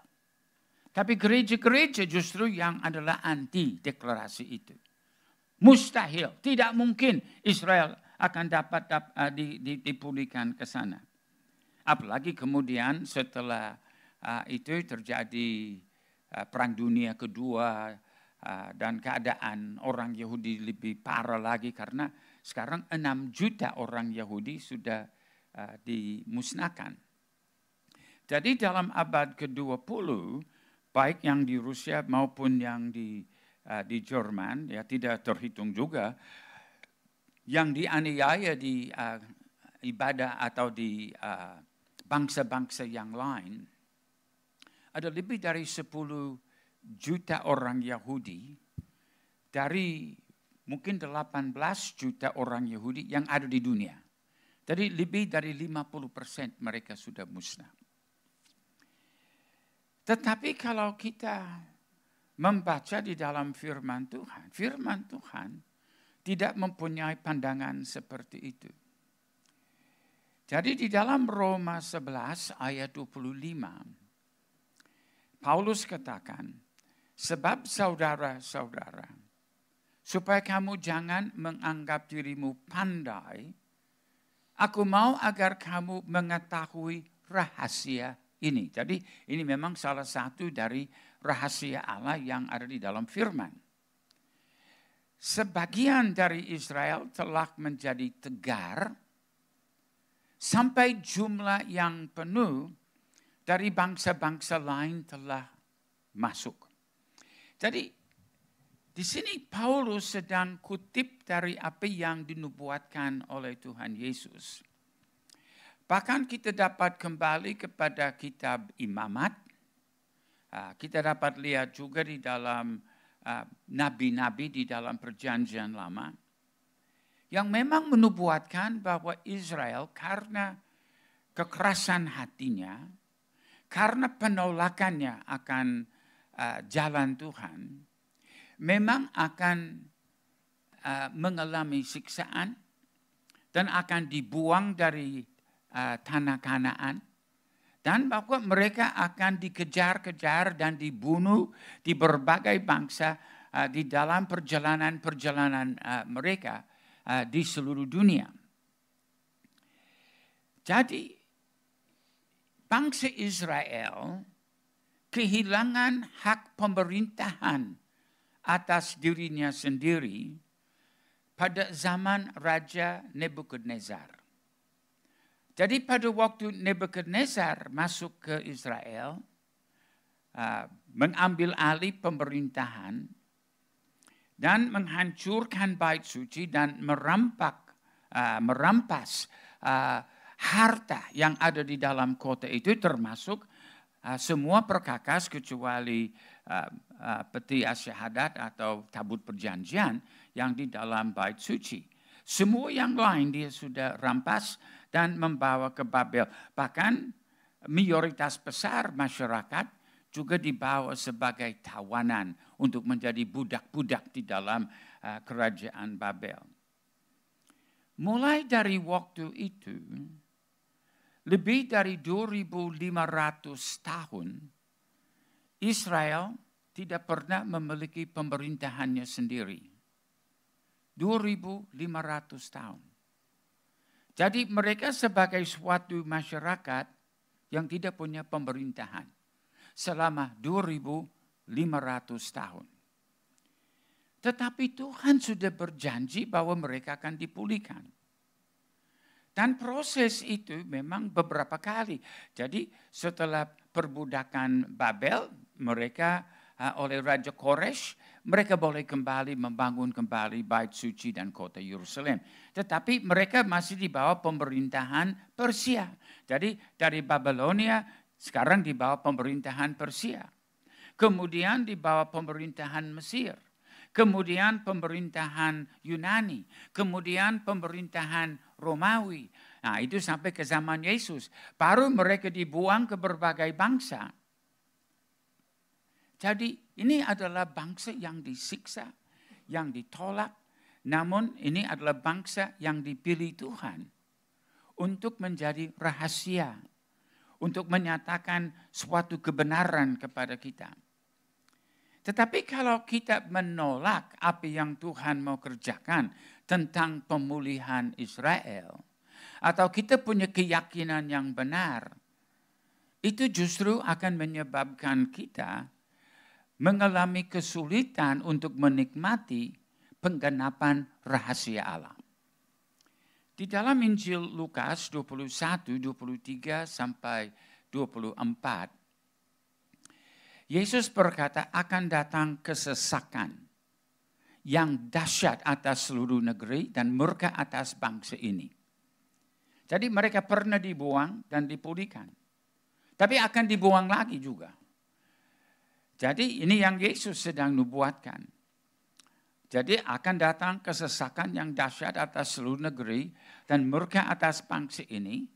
Tapi gereja-gereja justru yang adalah anti deklarasi itu. Mustahil, tidak mungkin Israel akan dapat dipulihkan ke sana. Apalagi kemudian setelah itu terjadi Perang Dunia Kedua dan keadaan orang Yahudi lebih parah lagi karena sekarang 6 juta orang Yahudi sudah dimusnahkan. Jadi dalam abad ke-20, baik yang di Rusia maupun yang di Jerman, ya tidak terhitung juga, yang dianiaya di ibadah atau di bangsa-bangsa yang lain, ada lebih dari 10 juta orang Yahudi dari mungkin 18 juta orang Yahudi yang ada di dunia. Jadi lebih dari 50% mereka sudah musnah. Tetapi kalau kita membaca di dalam firman Tuhan tidak mempunyai pandangan seperti itu. Jadi di dalam Roma 11 ayat 25, Paulus katakan, sebab saudara-saudara, supaya kamu jangan menganggap dirimu pandai, aku mau agar kamu mengetahui rahasia ini. Jadi ini memang salah satu dari rahasia Allah yang ada di dalam firman. Sebagian dari Israel telah menjadi tegar, sampai jumlah yang penuh dari bangsa-bangsa lain telah masuk. Jadi di sini Paulus sedang kutip dari apa yang dinubuatkan oleh Tuhan Yesus. Bahkan kita dapat kembali kepada kitab Imamat. Kita dapat lihat juga di dalam nabi-nabi di dalam Perjanjian Lama yang memang menubuatkan bahwa Israel karena kekerasan hatinya, karena penolakannya akan jalan Tuhan, memang akan mengalami siksaan dan akan dibuang dari tanah Kanaan, dan bahwa mereka akan dikejar-kejar dan dibunuh di berbagai bangsa di dalam perjalanan-perjalanan mereka di seluruh dunia. Jadi bangsa Israel kehilangan hak pemerintahan atas dirinya sendiri pada zaman Raja Nebukadnezar. Jadi pada waktu Nebukadnezar masuk ke Israel, mengambil alih pemerintahan dan menghancurkan bait suci dan merampas harta yang ada di dalam kota itu, termasuk semua perkakas kecuali peti syahadat atau tabut perjanjian yang di dalam bait suci. Semua yang lain dia sudah rampas dan membawa ke Babel. Bahkan mayoritas besar masyarakat juga dibawa sebagai tawanan untuk menjadi budak-budak di dalam kerajaan Babel. Mulai dari waktu itu, lebih dari 2.500 tahun, Israel tidak pernah memiliki pemerintahannya sendiri. 2.500 tahun. Jadi mereka sebagai suatu masyarakat yang tidak punya pemerintahan selama 2.500 tahun. Tetapi Tuhan sudah berjanji bahwa mereka akan dipulihkan. Dan proses itu memang beberapa kali. Jadi setelah perbudakan Babel, mereka oleh Raja Koresh, mereka boleh kembali membangun kembali bait suci dan kota Yerusalem. Tetapi mereka masih di bawah pemerintahan Persia. Jadi dari Babilonia sekarang di bawah pemerintahan Persia. Kemudian di bawah pemerintahan Mesir. Kemudian pemerintahan Yunani. Kemudian pemerintahan Romawi. Nah itu sampai ke zaman Yesus. Baru mereka dibuang ke berbagai bangsa. Jadi ini adalah bangsa yang disiksa, yang ditolak. Namun ini adalah bangsa yang dipilih Tuhan untuk menjadi rahasia, untuk menyatakan suatu kebenaran kepada kita. Tetapi kalau kita menolak apa yang Tuhan mau kerjakan tentang pemulihan Israel, atau kita punya keyakinan yang benar, itu justru akan menyebabkan kita mengalami kesulitan untuk menikmati penggenapan rahasia Allah. Di dalam Injil Lukas 21, 23 sampai 24, Yesus berkata akan datang kesesakan yang dahsyat atas seluruh negeri dan murka atas bangsa ini. Jadi mereka pernah dibuang dan dipulihkan. Tapi akan dibuang lagi juga. Jadi ini yang Yesus sedang nubuatkan. Jadi akan datang kesesakan yang dahsyat atas seluruh negeri dan murka atas bangsa ini.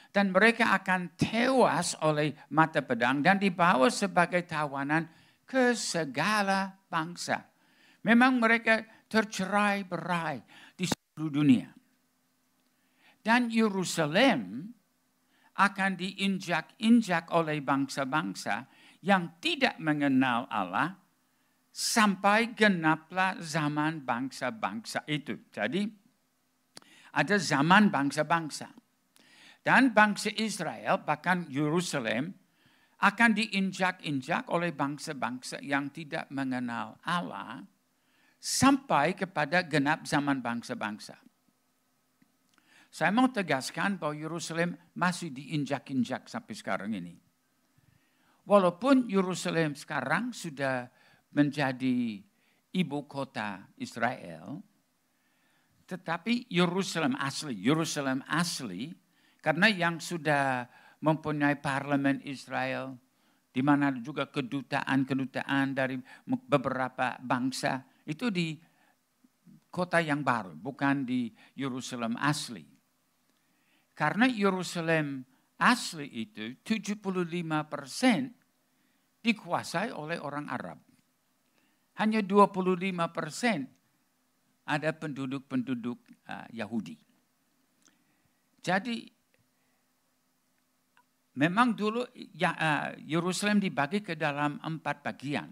Dan mereka akan tewas oleh mata pedang dan dibawa sebagai tawanan ke segala bangsa. Memang mereka tercerai-berai di seluruh dunia. Dan Yerusalem akan diinjak-injak oleh bangsa-bangsa yang tidak mengenal Allah sampai genaplah zaman bangsa-bangsa itu. Jadi ada zaman bangsa-bangsa. Dan bangsa Israel, bahkan Yerusalem, akan diinjak-injak oleh bangsa-bangsa yang tidak mengenal Allah sampai kepada genap zaman bangsa-bangsa. Saya mau tegaskan bahwa Yerusalem masih diinjak-injak sampai sekarang ini. Walaupun Yerusalem sekarang sudah menjadi ibu kota Israel, tetapi Yerusalem asli, karena yang sudah mempunyai parlemen Israel, di mana juga kedutaan dari beberapa bangsa, itu di kota yang baru, bukan di Yerusalem asli. Karena Yerusalem asli itu 75% dikuasai oleh orang Arab. Hanya 25% ada penduduk-penduduk Yahudi. Jadi memang dulu Yerusalem dibagi ke dalam 4 bagian.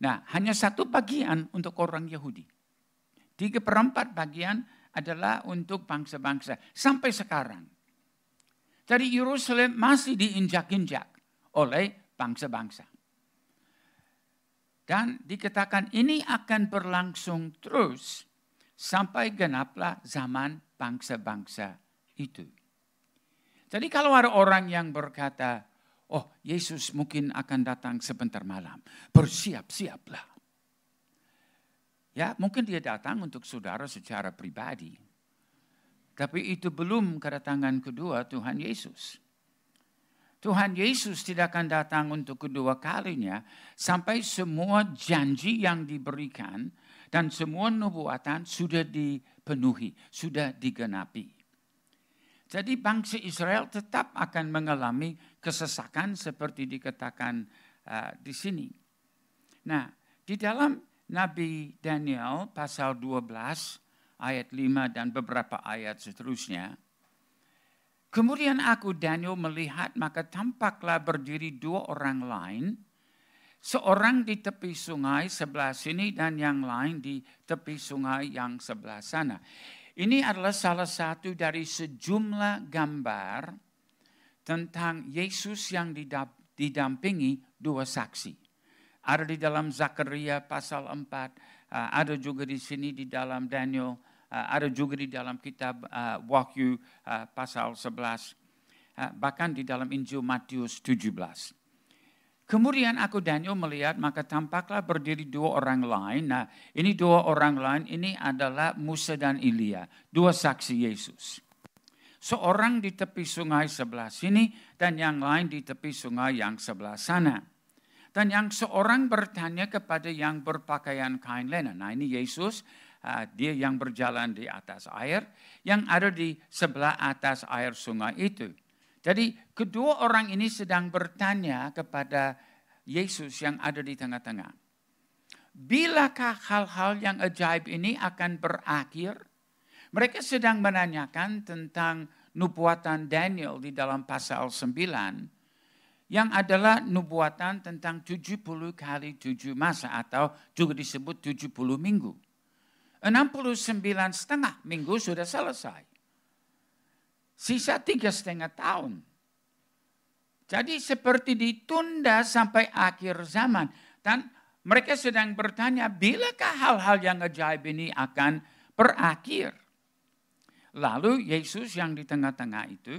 Nah, hanya 1 bagian untuk orang Yahudi. 3/4 bagian adalah untuk bangsa-bangsa sampai sekarang. Jadi Yerusalem masih diinjak-injak oleh bangsa-bangsa. Dan dikatakan ini akan berlangsung terus sampai genaplah zaman bangsa-bangsa itu. Jadi kalau ada orang yang berkata, oh Yesus mungkin akan datang sebentar malam, bersiap-siaplah. Ya mungkin dia datang untuk saudara secara pribadi. Tapi itu belum kedatangan kedua Tuhan Yesus. Tuhan Yesus tidak akan datang untuk kedua kalinya sampai semua janji yang diberikan dan semua nubuatan sudah dipenuhi, sudah digenapi. Jadi bangsa Israel tetap akan mengalami kesesakan seperti dikatakan di sini. Nah, di dalam Nabi Daniel pasal 12 ayat 5 dan beberapa ayat seterusnya. Kemudian aku Daniel melihat maka tampaklah berdiri 2 orang lain. Seorang di tepi sungai sebelah sini dan yang lain di tepi sungai yang sebelah sana. Ini adalah salah satu dari sejumlah gambar tentang Yesus yang didampingi 2 saksi. Ada di dalam Zakaria pasal 4, ada juga di sini di dalam Daniel, ada juga di dalam kitab Wahyu pasal 11, bahkan di dalam Injil Matius 17. Kemudian aku Daniel melihat maka tampaklah berdiri 2 orang lain. Nah ini 2 orang lain ini adalah Musa dan Elia, 2 saksi Yesus. Seorang di tepi sungai sebelah sini dan yang lain di tepi sungai yang sebelah sana. Dan yang seorang bertanya kepada yang berpakaian kain linen. Nah ini Yesus, dia yang berjalan di atas air, yang ada di sebelah atas air sungai itu. Jadi kedua orang ini sedang bertanya kepada Yesus yang ada di tengah-tengah. Bilakah hal-hal yang ajaib ini akan berakhir? Mereka sedang menanyakan tentang nubuatan Daniel di dalam pasal 9, yang adalah nubuatan tentang 70 kali 7 masa atau juga disebut 70 minggu. 69,5 minggu sudah selesai. Sisa 3,5 tahun. Jadi seperti ditunda sampai akhir zaman. Dan mereka sedang bertanya, bilakah hal-hal yang ajaib ini akan berakhir? Lalu Yesus yang di tengah-tengah itu,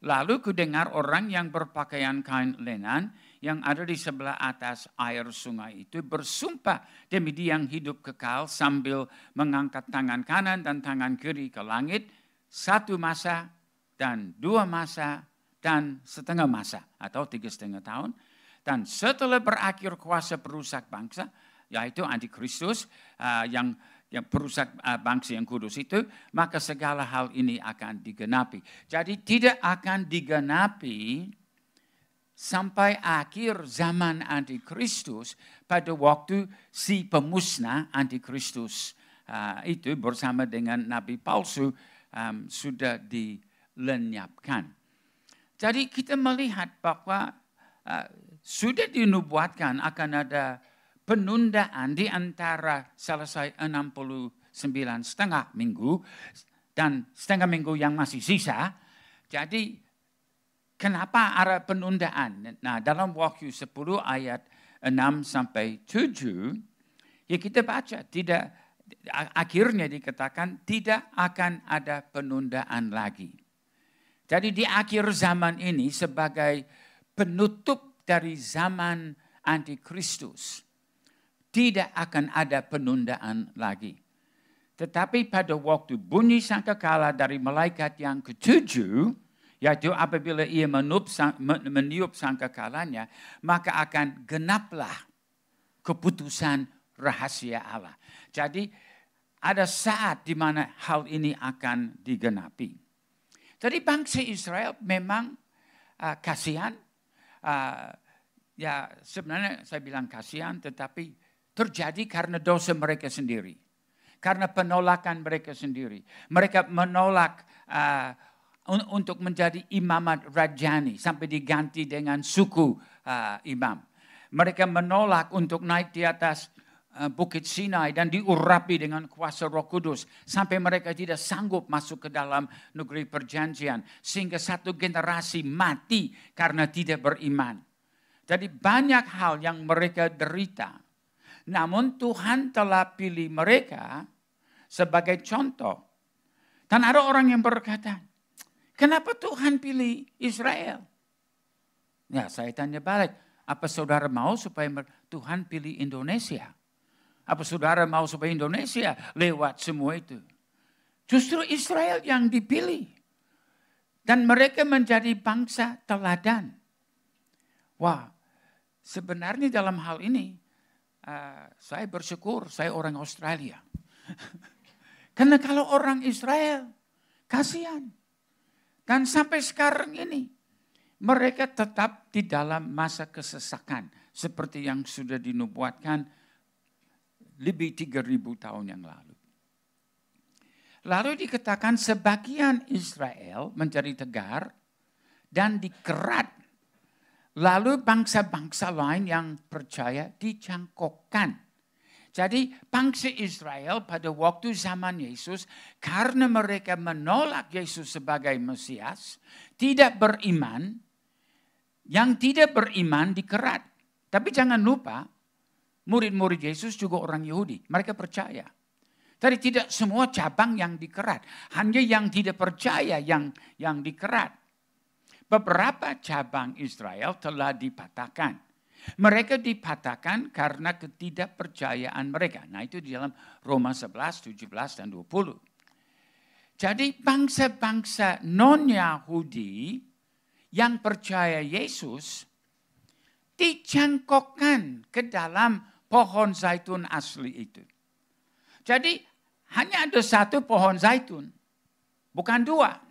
lalu kudengar orang yang berpakaian kain lenan yang ada di sebelah atas air sungai itu bersumpah demi Dia yang hidup kekal sambil mengangkat tangan kanan dan tangan kiri ke langit, 1 masa dan 2 masa dan setengah masa atau 3,5 tahun. Dan setelah berakhir kuasa perusak bangsa, yaitu Antikristus yang perusak bangsa yang kudus itu, maka segala hal ini akan digenapi. Jadi tidak akan digenapi sampai akhir zaman Antikristus pada waktu si pemusnah Antikristus itu bersama dengan nabi palsu sudah dilenyapkan. Jadi kita melihat bahwa sudah dinubuatkan akan ada penundaan di antara selesai 69,5 minggu dan setengah minggu yang masih sisa. Jadi kenapa ada penundaan? Nah, dalam Wahyu 10 ayat 6 sampai 7, ya kita baca akhirnya dikatakan tidak akan ada penundaan lagi. Jadi di akhir zaman ini sebagai penutup dari zaman Antikristus, tidak akan ada penundaan lagi. Tetapi pada waktu bunyi sangkakala dari malaikat yang ke-7, yaitu apabila ia meniup sangkakalanya, maka akan genaplah keputusan rahasia Allah. Jadi ada saat di mana hal ini akan digenapi. Jadi bangsa Israel memang kasihan. Ya sebenarnya saya bilang kasihan, tetapi terjadi karena dosa mereka sendiri. Karena penolakan mereka sendiri. Mereka menolak untuk menjadi imamat rajani sampai diganti dengan suku imam. Mereka menolak untuk naik di atas Bukit Sinai dan diurapi dengan kuasa Roh Kudus sampai mereka tidak sanggup masuk ke dalam negeri perjanjian, sehingga satu generasi mati karena tidak beriman. Jadi banyak hal yang mereka derita. Namun Tuhan telah pilih mereka sebagai contoh. Dan ada orang yang berkata, kenapa Tuhan pilih Israel? Ya, saya tanya balik, apa saudara mau supaya Tuhan pilih Indonesia? Apa saudara mau supaya Indonesia lewat semua itu? Justru Israel yang dipilih. Dan mereka menjadi bangsa teladan. Wah, sebenarnya dalam hal ini, saya bersyukur saya orang Australia. Karena kalau orang Israel, kasihan. Dan sampai sekarang ini, mereka tetap di dalam masa kesesakan. Seperti yang sudah dinubuatkan lebih 3.000 tahun yang lalu. Lalu dikatakan sebagian Israel menjadi tegar dan dikerat. Lalu bangsa-bangsa lain yang percaya dicangkokkan. Jadi bangsa Israel pada waktu zaman Yesus, karena mereka menolak Yesus sebagai Mesias, tidak beriman, yang tidak beriman dikerat. Tapi jangan lupa, murid-murid Yesus juga orang Yahudi. Mereka percaya. Jadi tidak semua cabang yang dikerat. Hanya yang tidak percaya yang dikerat. Beberapa cabang Israel telah dipatahkan. Mereka dipatahkan karena ketidakpercayaan mereka. Nah itu di dalam Roma 11, 17, dan 20. Jadi bangsa-bangsa non-Yahudi yang percaya Yesus dicangkokkan ke dalam pohon zaitun asli itu. Jadi hanya ada satu pohon zaitun, bukan 2.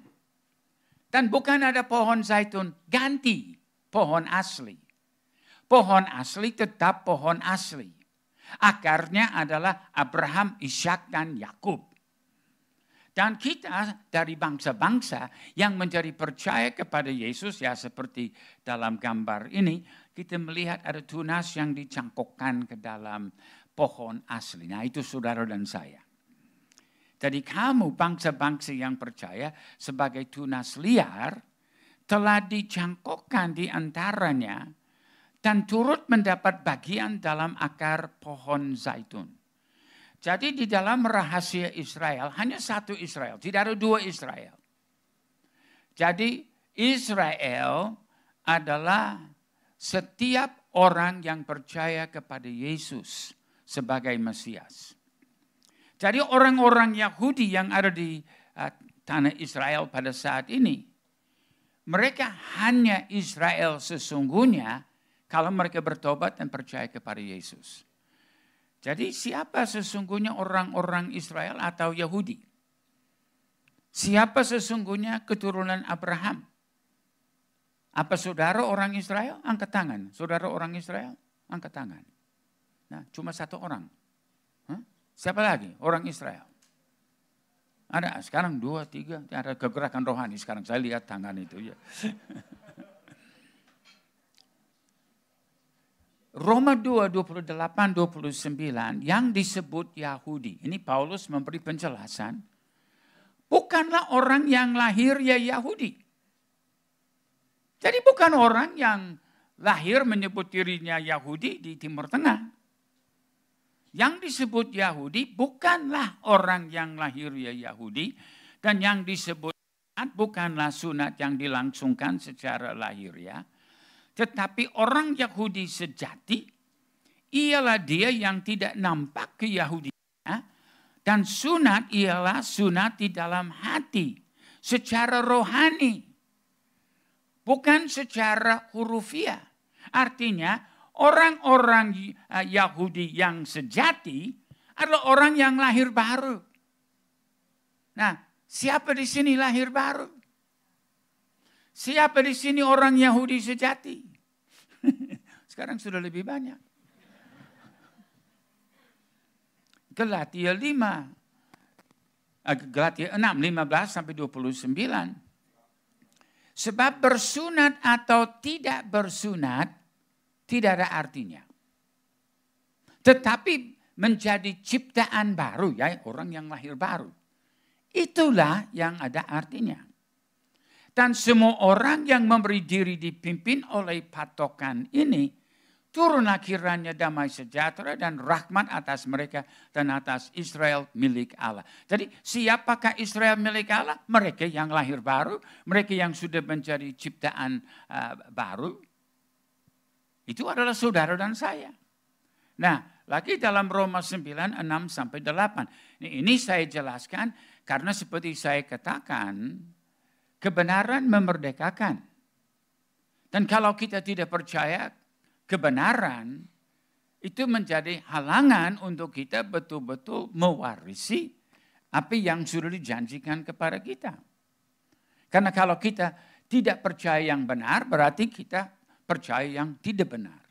Dan bukan ada pohon zaitun ganti pohon asli. pohon asli tetap pohon asli. Akarnya adalah Abraham, Ishak, dan Yakub. Dan kita dari bangsa-bangsa yang menjadi percaya kepada Yesus, ya seperti dalam gambar ini, kita melihat ada tunas yang dicangkokkan ke dalam pohon asli. Nah itu saudara dan saya. Jadi kamu bangsa-bangsa yang percaya sebagai tunas liar telah dicangkokkan di antaranya dan turut mendapat bagian dalam akar pohon zaitun. Jadi di dalam rahasia Israel, hanya satu Israel, tidak ada dua Israel. Jadi Israel adalah setiap orang yang percaya kepada Yesus sebagai Mesias. Jadi orang-orang Yahudi yang ada di tanah Israel pada saat ini, mereka hanya Israel sesungguhnya kalau mereka bertobat dan percaya kepada Yesus. Jadi siapa sesungguhnya orang-orang Israel atau Yahudi? Siapa sesungguhnya keturunan Abraham? Apa saudara orang Israel? Angkat tangan. Saudara orang Israel? Angkat tangan. Nah, cuma satu orang. Siapa lagi? Orang Israel. Ada sekarang 2, 3. Ada kegerakan rohani sekarang. Saya lihat tangan itu ya. Roma 2, 28, 29 yang disebut Yahudi. Ini Paulus memberi penjelasan. Bukanlah orang yang lahir ya Yahudi. Jadi bukan orang yang lahir menyebut dirinya Yahudi di Timur Tengah. Yang disebut Yahudi bukanlah orang yang lahir ya Yahudi. Dan yang disebut sunat bukanlah sunat yang dilangsungkan secara lahir ya. Tetapi orang Yahudi sejati ialah dia yang tidak nampak keyahudiannya. Dan sunat ialah sunat di dalam hati secara rohani. Bukan secara hurufiah. Artinya orang-orang Yahudi yang sejati adalah orang yang lahir baru. Nah, siapa di sini lahir baru? Siapa di sini orang Yahudi sejati? Sekarang sudah lebih banyak. Galatia 6, 15 sampai 29. Sebab bersunat atau tidak bersunat tidak ada artinya. Tetapi menjadi ciptaan baru, ya orang yang lahir baru. Itulah yang ada artinya. Dan semua orang yang memberi diri dipimpin oleh patokan ini, turunlah kiranya damai sejahtera dan rahmat atas mereka dan atas Israel milik Allah. Jadi siapakah Israel milik Allah? Mereka yang lahir baru, mereka yang sudah menjadi ciptaan baru. Itu adalah saudara dan saya. Nah, lagi dalam Roma 9, 6 sampai 8. Ini saya jelaskan karena seperti saya katakan, kebenaran memerdekakan. Dan kalau kita tidak percaya kebenaran, itu menjadi halangan untuk kita betul-betul mewarisi apa yang sudah dijanjikan kepada kita. Karena kalau kita tidak percaya yang benar, berarti kita percaya yang tidak benar.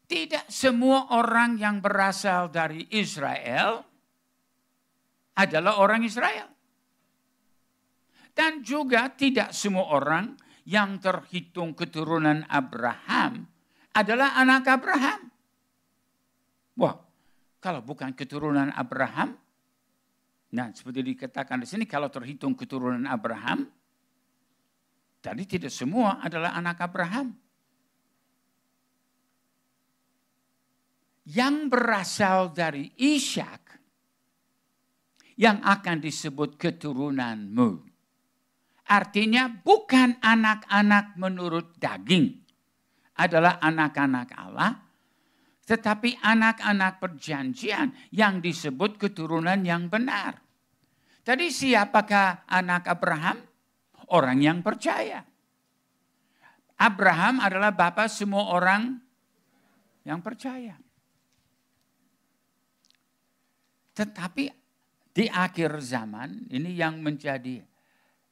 Tidak semua orang yang berasal dari Israel adalah orang Israel. Dan juga tidak semua orang yang terhitung keturunan Abraham adalah anak Abraham. Wah, kalau bukan keturunan Abraham, nah seperti dikatakan di sini, kalau terhitung keturunan Abraham, jadi tidak semua adalah anak Abraham. Yang berasal dari Ishak, yang akan disebut keturunanmu. Artinya bukan anak-anak menurut daging. Adalah anak-anak Allah. Tetapi anak-anak perjanjian yang disebut keturunan yang benar. Jadi siapakah anak Abraham? Orang yang percaya. Abraham adalah bapa semua orang yang percaya. Tetapi di akhir zaman ini yang menjadi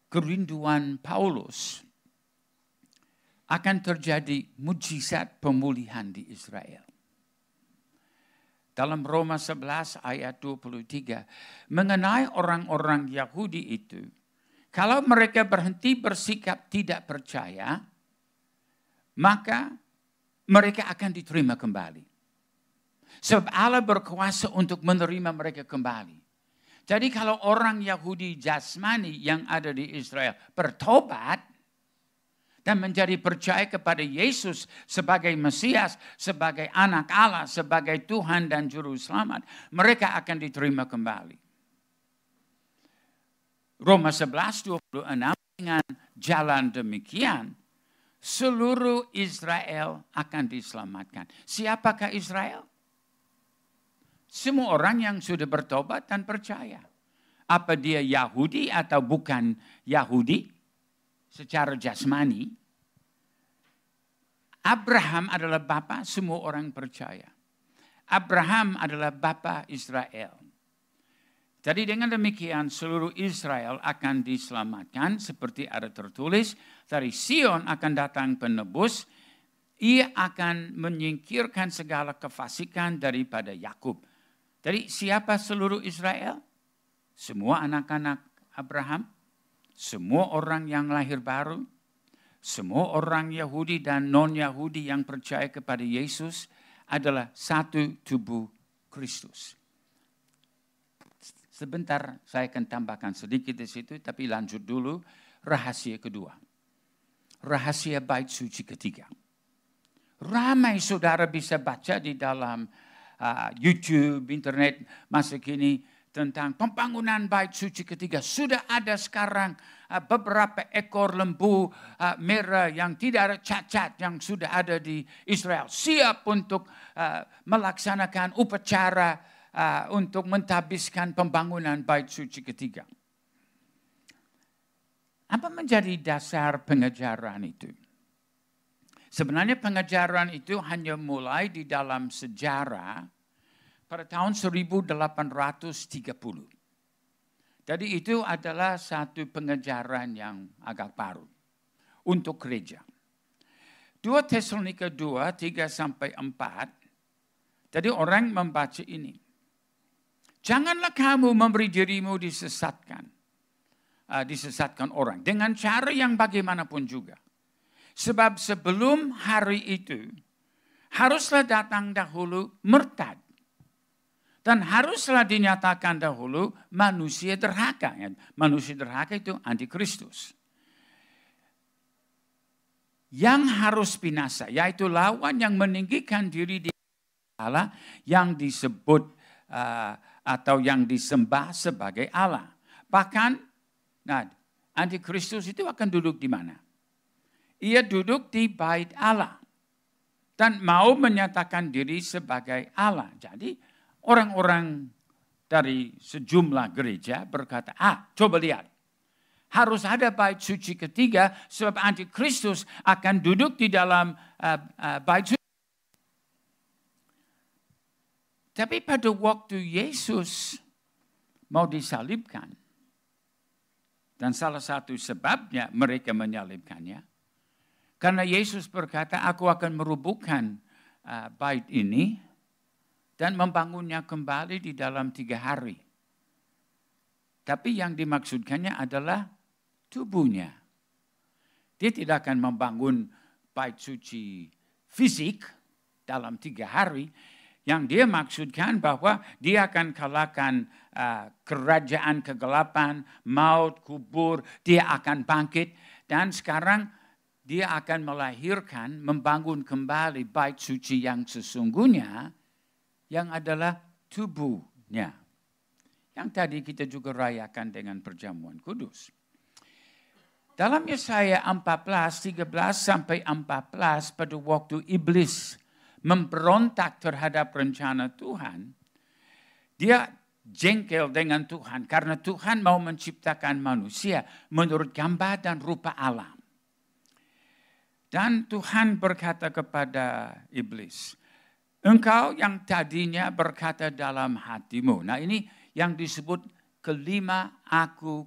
kerinduan Paulus. akan terjadi mujizat pemulihan di Israel. Dalam Roma 11 ayat 23, mengenai orang-orang Yahudi itu, kalau mereka berhenti bersikap tidak percaya, maka mereka akan diterima kembali. Sebab Allah berkuasa untuk menerima mereka kembali. Jadi kalau orang Yahudi jasmani yang ada di Israel bertobat dan menjadi percaya kepada Yesus sebagai Mesias, sebagai anak Allah, sebagai Tuhan dan Juru Selamat, mereka akan diterima kembali. Roma 11:26, dengan jalan demikian, seluruh Israel akan diselamatkan. Siapakah Israel? Semua orang yang sudah bertobat dan percaya. Apa dia Yahudi atau bukan Yahudi? Secara jasmani, Abraham adalah bapa semua orang percaya. Abraham adalah bapa Israel. Jadi dengan demikian seluruh Israel akan diselamatkan seperti ada tertulis, dari Sion akan datang penebus, ia akan menyingkirkan segala kefasikan daripada Yakub. Jadi siapa seluruh Israel? Semua anak-anak Abraham, semua orang yang lahir baru, semua orang Yahudi dan non-Yahudi yang percaya kepada Yesus adalah satu tubuh Kristus. Sebentar saya akan tambahkan sedikit di situ, tapi lanjut dulu rahasia kedua. Rahasia bait suci ketiga. Ramai saudara bisa baca di dalam YouTube, internet masa kini tentang pembangunan bait suci ketiga. Sudah ada sekarang beberapa ekor lembu merah yang tidak ada cacat yang sudah ada di Israel. Siap untuk melaksanakan upacara untuk mentabiskan pembangunan bait suci ketiga. Apa menjadi dasar pengajaran itu? Sebenarnya pengajaran itu hanya mulai di dalam sejarah pada tahun 1830. Jadi itu adalah satu pengajaran yang agak baru untuk gereja. 2 Tesalonika 2, 3-4. Jadi orang membaca ini. Janganlah kamu memberi dirimu disesatkan orang dengan cara yang bagaimanapun juga. Sebab sebelum hari itu haruslah datang dahulu murtad. Dan haruslah dinyatakan dahulu manusia derhaka. Manusia derhaka itu antikristus. Yang harus binasa, yaitu lawan yang meninggikan diri di Allah yang disebut atau yang disembah sebagai Allah. Bahkan, antikristus itu akan duduk di mana? Ia duduk di bait Allah dan mau menyatakan diri sebagai Allah. Jadi orang-orang dari sejumlah gereja berkata, coba lihat. Harus ada bait suci ketiga sebab antikristus akan duduk di dalam bait suci. Tapi pada waktu Yesus mau disalibkan, dan salah satu sebabnya mereka menyalibkannya, karena Yesus berkata, aku akan merubuhkan bait ini dan membangunnya kembali di dalam 3 hari. Tapi yang dimaksudkannya adalah tubuhnya. Dia tidak akan membangun bait suci fisik dalam 3 hari. Yang dia maksudkan bahwa dia akan kalahkan kerajaan kegelapan, maut, kubur, dia akan bangkit. Dan sekarang dia akan melahirkan, membangun kembali bait suci yang sesungguhnya, yang adalah tubuhnya. Yang tadi kita juga rayakan dengan perjamuan kudus. Dalam Yesaya 14, 13-14 pada waktu iblis memberontak terhadap rencana Tuhan, dia jengkel dengan Tuhan karena Tuhan mau menciptakan manusia menurut gambar dan rupa Allah. Dan Tuhan berkata kepada iblis, engkau yang tadinya berkata dalam hatimu. Nah ini yang disebut kelima aku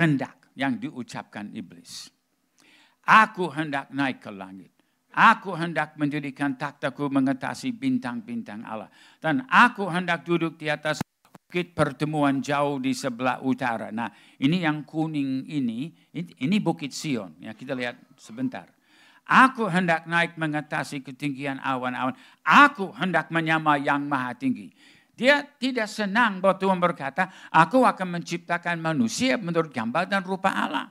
hendak yang diucapkan iblis. Aku hendak naik ke langit. Aku hendak mendirikan takhtaku mengatasi bintang-bintang Allah. Dan aku hendak duduk di atas bukit pertemuan jauh di sebelah utara. Nah, ini yang kuning ini Bukit Sion. Ya, kita lihat sebentar. Aku hendak naik mengatasi ketinggian awan-awan. Aku hendak menyamai yang maha tinggi. Dia tidak senang bahwa Tuhan berkata, aku akan menciptakan manusia menurut gambar dan rupa Allah.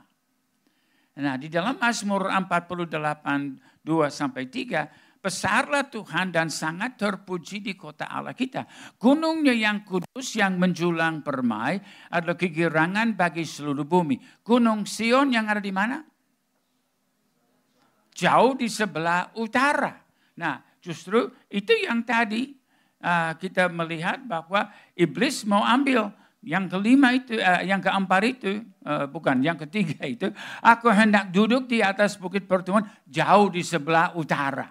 Nah, di dalam Mazmur 48, 2-3, besarlah Tuhan dan sangat terpuji di kota Allah kita. Gunungnya yang kudus yang menjulang permai adalah kegirangan bagi seluruh bumi. Gunung Sion yang ada di mana? Jauh di sebelah utara. Nah, justru itu yang tadi kita melihat bahwa iblis mau ambil. Yang kelima itu, yang keempat itu, bukan, yang ketiga itu, aku hendak duduk di atas bukit pertemuan jauh di sebelah utara.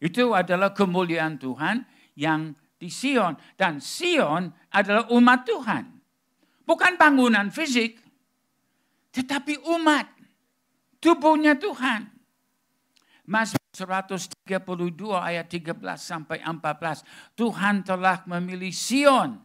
Itu adalah kemuliaan Tuhan yang di Sion. Dan Sion adalah umat Tuhan. Bukan bangunan fisik, tetapi umat, tubuhnya Tuhan. Mazmur 132 ayat 13-14, Tuhan telah memilih Sion.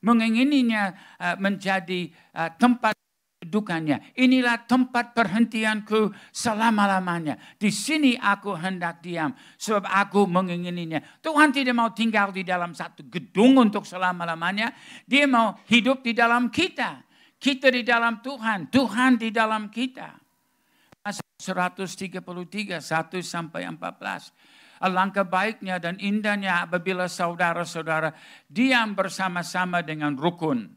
Mengingininya menjadi tempat kedudukannya. Inilah tempat perhentianku selama-lamanya. Di sini aku hendak diam sebab aku mengingininya. Tuhan tidak mau tinggal di dalam satu gedung untuk selama-lamanya. Dia mau hidup di dalam kita. Kita di dalam Tuhan, Tuhan di dalam kita. 133, 1-14. Alangkah baiknya dan indahnya apabila saudara-saudara diam bersama-sama dengan rukun.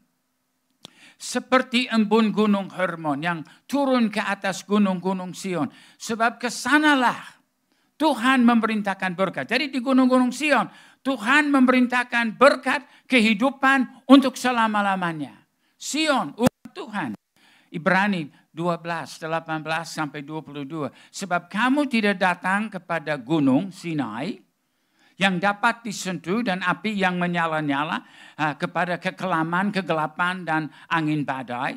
Seperti embun gunung Hermon yang turun ke atas gunung-gunung Sion. Sebab kesanalah Tuhan memerintahkan berkat. Jadi di gunung-gunung Sion Tuhan memerintahkan berkat kehidupan untuk selama-lamanya. Sion, umat Tuhan. Ibrani 12:18-22. Sebab kamu tidak datang kepada gunung Sinai yang dapat disentuh dan api yang menyala-nyala, kepada kekelaman, kegelapan dan angin badai.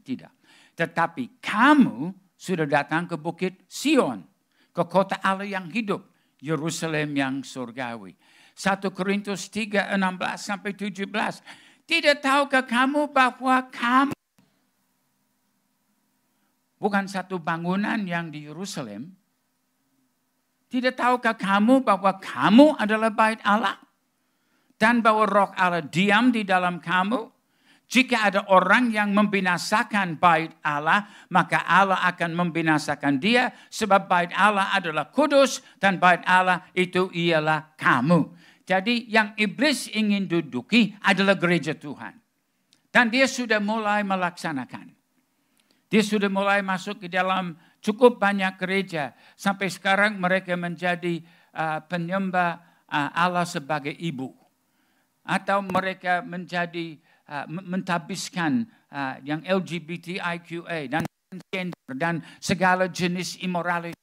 Tidak. Tetapi kamu sudah datang ke bukit Sion, ke kota Allah yang hidup, Yerusalem yang surgawi. 1 Korintus 3:16-17. Tidak tahukah kamu bahwa kamu bukan satu bangunan yang di Yerusalem? Tidak tahukah kamu bahwa kamu adalah bait Allah? Dan bahwa roh Allah diam di dalam kamu? Jika ada orang yang membinasakan bait Allah, maka Allah akan membinasakan dia. Sebab bait Allah adalah kudus dan bait Allah itu ialah kamu. Jadi yang iblis ingin duduki adalah gereja Tuhan. Dan dia sudah mulai melaksanakan. Dia sudah mulai masuk ke dalam cukup banyak gereja. Sampai sekarang mereka menjadi penyembah Allah sebagai ibu. Atau mereka menjadi mentabiskan yang LGBTIQA dan gender dan segala jenis imoralitas.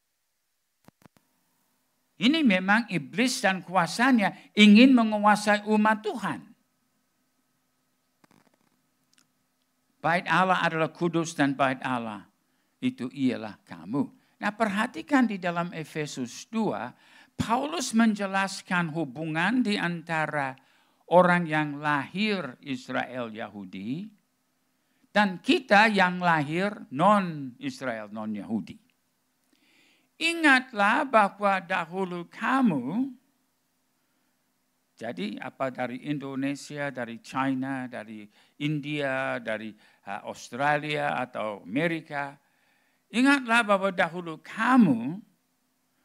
Ini memang iblis dan kuasanya ingin menguasai umat Tuhan. Bait Allah adalah kudus dan bait Allah itu ialah kamu. Nah, perhatikan di dalam Efesus 2, Paulus menjelaskan hubungan di antara orang yang lahir Israel Yahudi dan kita yang lahir non-Israel, non-Yahudi. Ingatlah bahwa dahulu kamu, jadi apa dari Indonesia, dari China, dari India, dari Australia atau Amerika. Ingatlah bahwa dahulu kamu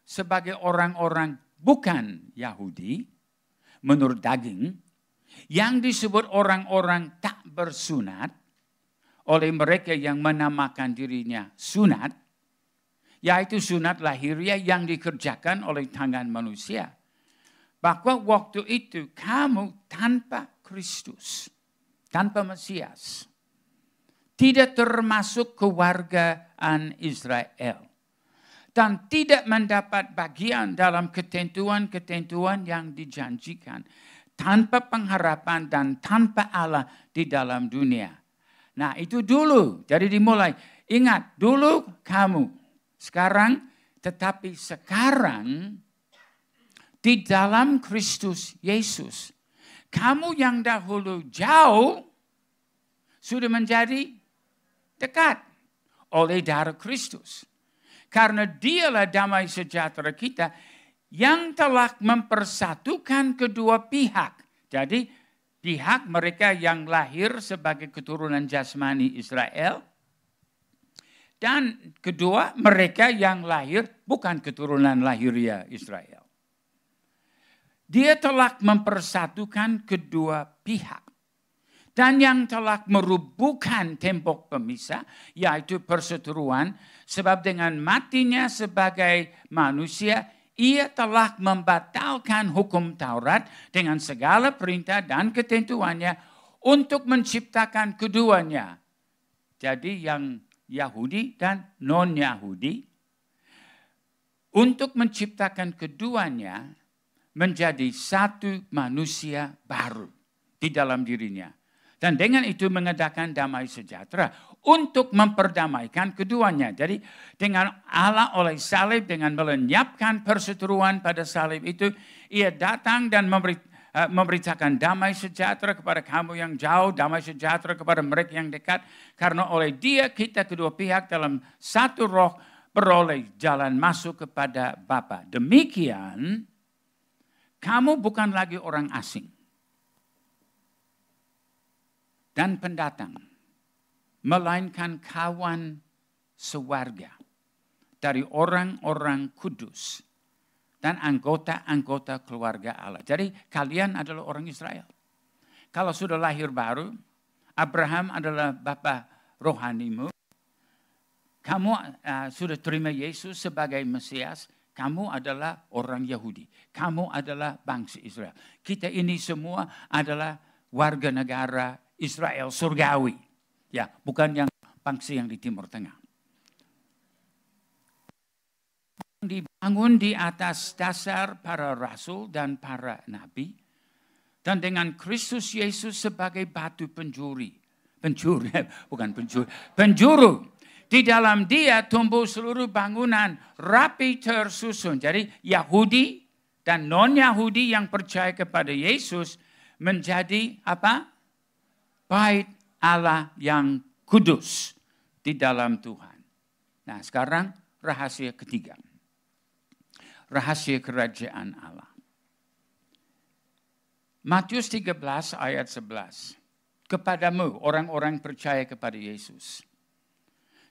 sebagai orang-orang bukan Yahudi menurut daging yang disebut orang-orang tak bersunat oleh mereka yang menamakan dirinya sunat, yaitu sunat lahiriah yang dikerjakan oleh tangan manusia. Bahwa waktu itu kamu tanpa Kristus, tanpa Mesias, tidak termasuk kewargaan Israel. Dan tidak mendapat bagian dalam ketentuan-ketentuan yang dijanjikan. Tanpa pengharapan dan tanpa Allah di dalam dunia. Nah itu dulu, jadi dimulai. Ingat, dulu kamu Tetapi sekarang di dalam Kristus Yesus, kamu yang dahulu jauh sudah menjadi dekat oleh darah Kristus. Karena dialah damai sejahtera kita yang telah mempersatukan kedua pihak. Jadi pihak mereka yang lahir sebagai keturunan jasmani Israel. Dan kedua mereka yang lahir bukan keturunan lahiriah Israel. Dia telah mempersatukan kedua pihak. Dan yang telah merubuhkan tembok pemisah, yaitu perseteruan, sebab dengan matinya sebagai manusia, ia telah membatalkan hukum Taurat dengan segala perintah dan ketentuannya untuk menciptakan keduanya. Jadi yang Yahudi dan non-Yahudi, untuk menciptakan keduanya menjadi satu manusia baru di dalam dirinya. Dan dengan itu mengadakan damai sejahtera untuk memperdamaikan keduanya. Jadi dengan Allah oleh salib, dengan melenyapkan perseteruan pada salib itu, ia datang dan memberitakan damai sejahtera kepada kamu yang jauh, damai sejahtera kepada mereka yang dekat. Karena oleh dia kita kedua pihak dalam satu roh beroleh jalan masuk kepada Bapa. Demikian, kamu bukan lagi orang asing dan pendatang, melainkan kawan sewarga dari orang-orang kudus dan anggota-anggota keluarga Allah. Jadi kalian adalah orang Israel. Kalau sudah lahir baru, Abraham adalah bapa rohanimu. Kamu sudah terima Yesus sebagai Mesias. Kamu adalah orang Yahudi. Kamu adalah bangsa Israel. Kita ini semua adalah warga negara Israel surgawi. Ya, bukan yang bangsa yang di Timur Tengah. Dibangun di atas dasar para rasul dan para nabi. Dan dengan Kristus Yesus sebagai batu penjuru. Di dalam dia tumbuh seluruh bangunan rapi tersusun. Jadi Yahudi dan non-Yahudi yang percaya kepada Yesus menjadi apa? Bait Allah yang kudus di dalam Tuhan. Nah sekarang rahasia ketiga. Rahasia kerajaan Allah. Matius 13 ayat 11. Kepadamu orang-orang percaya kepada Yesus.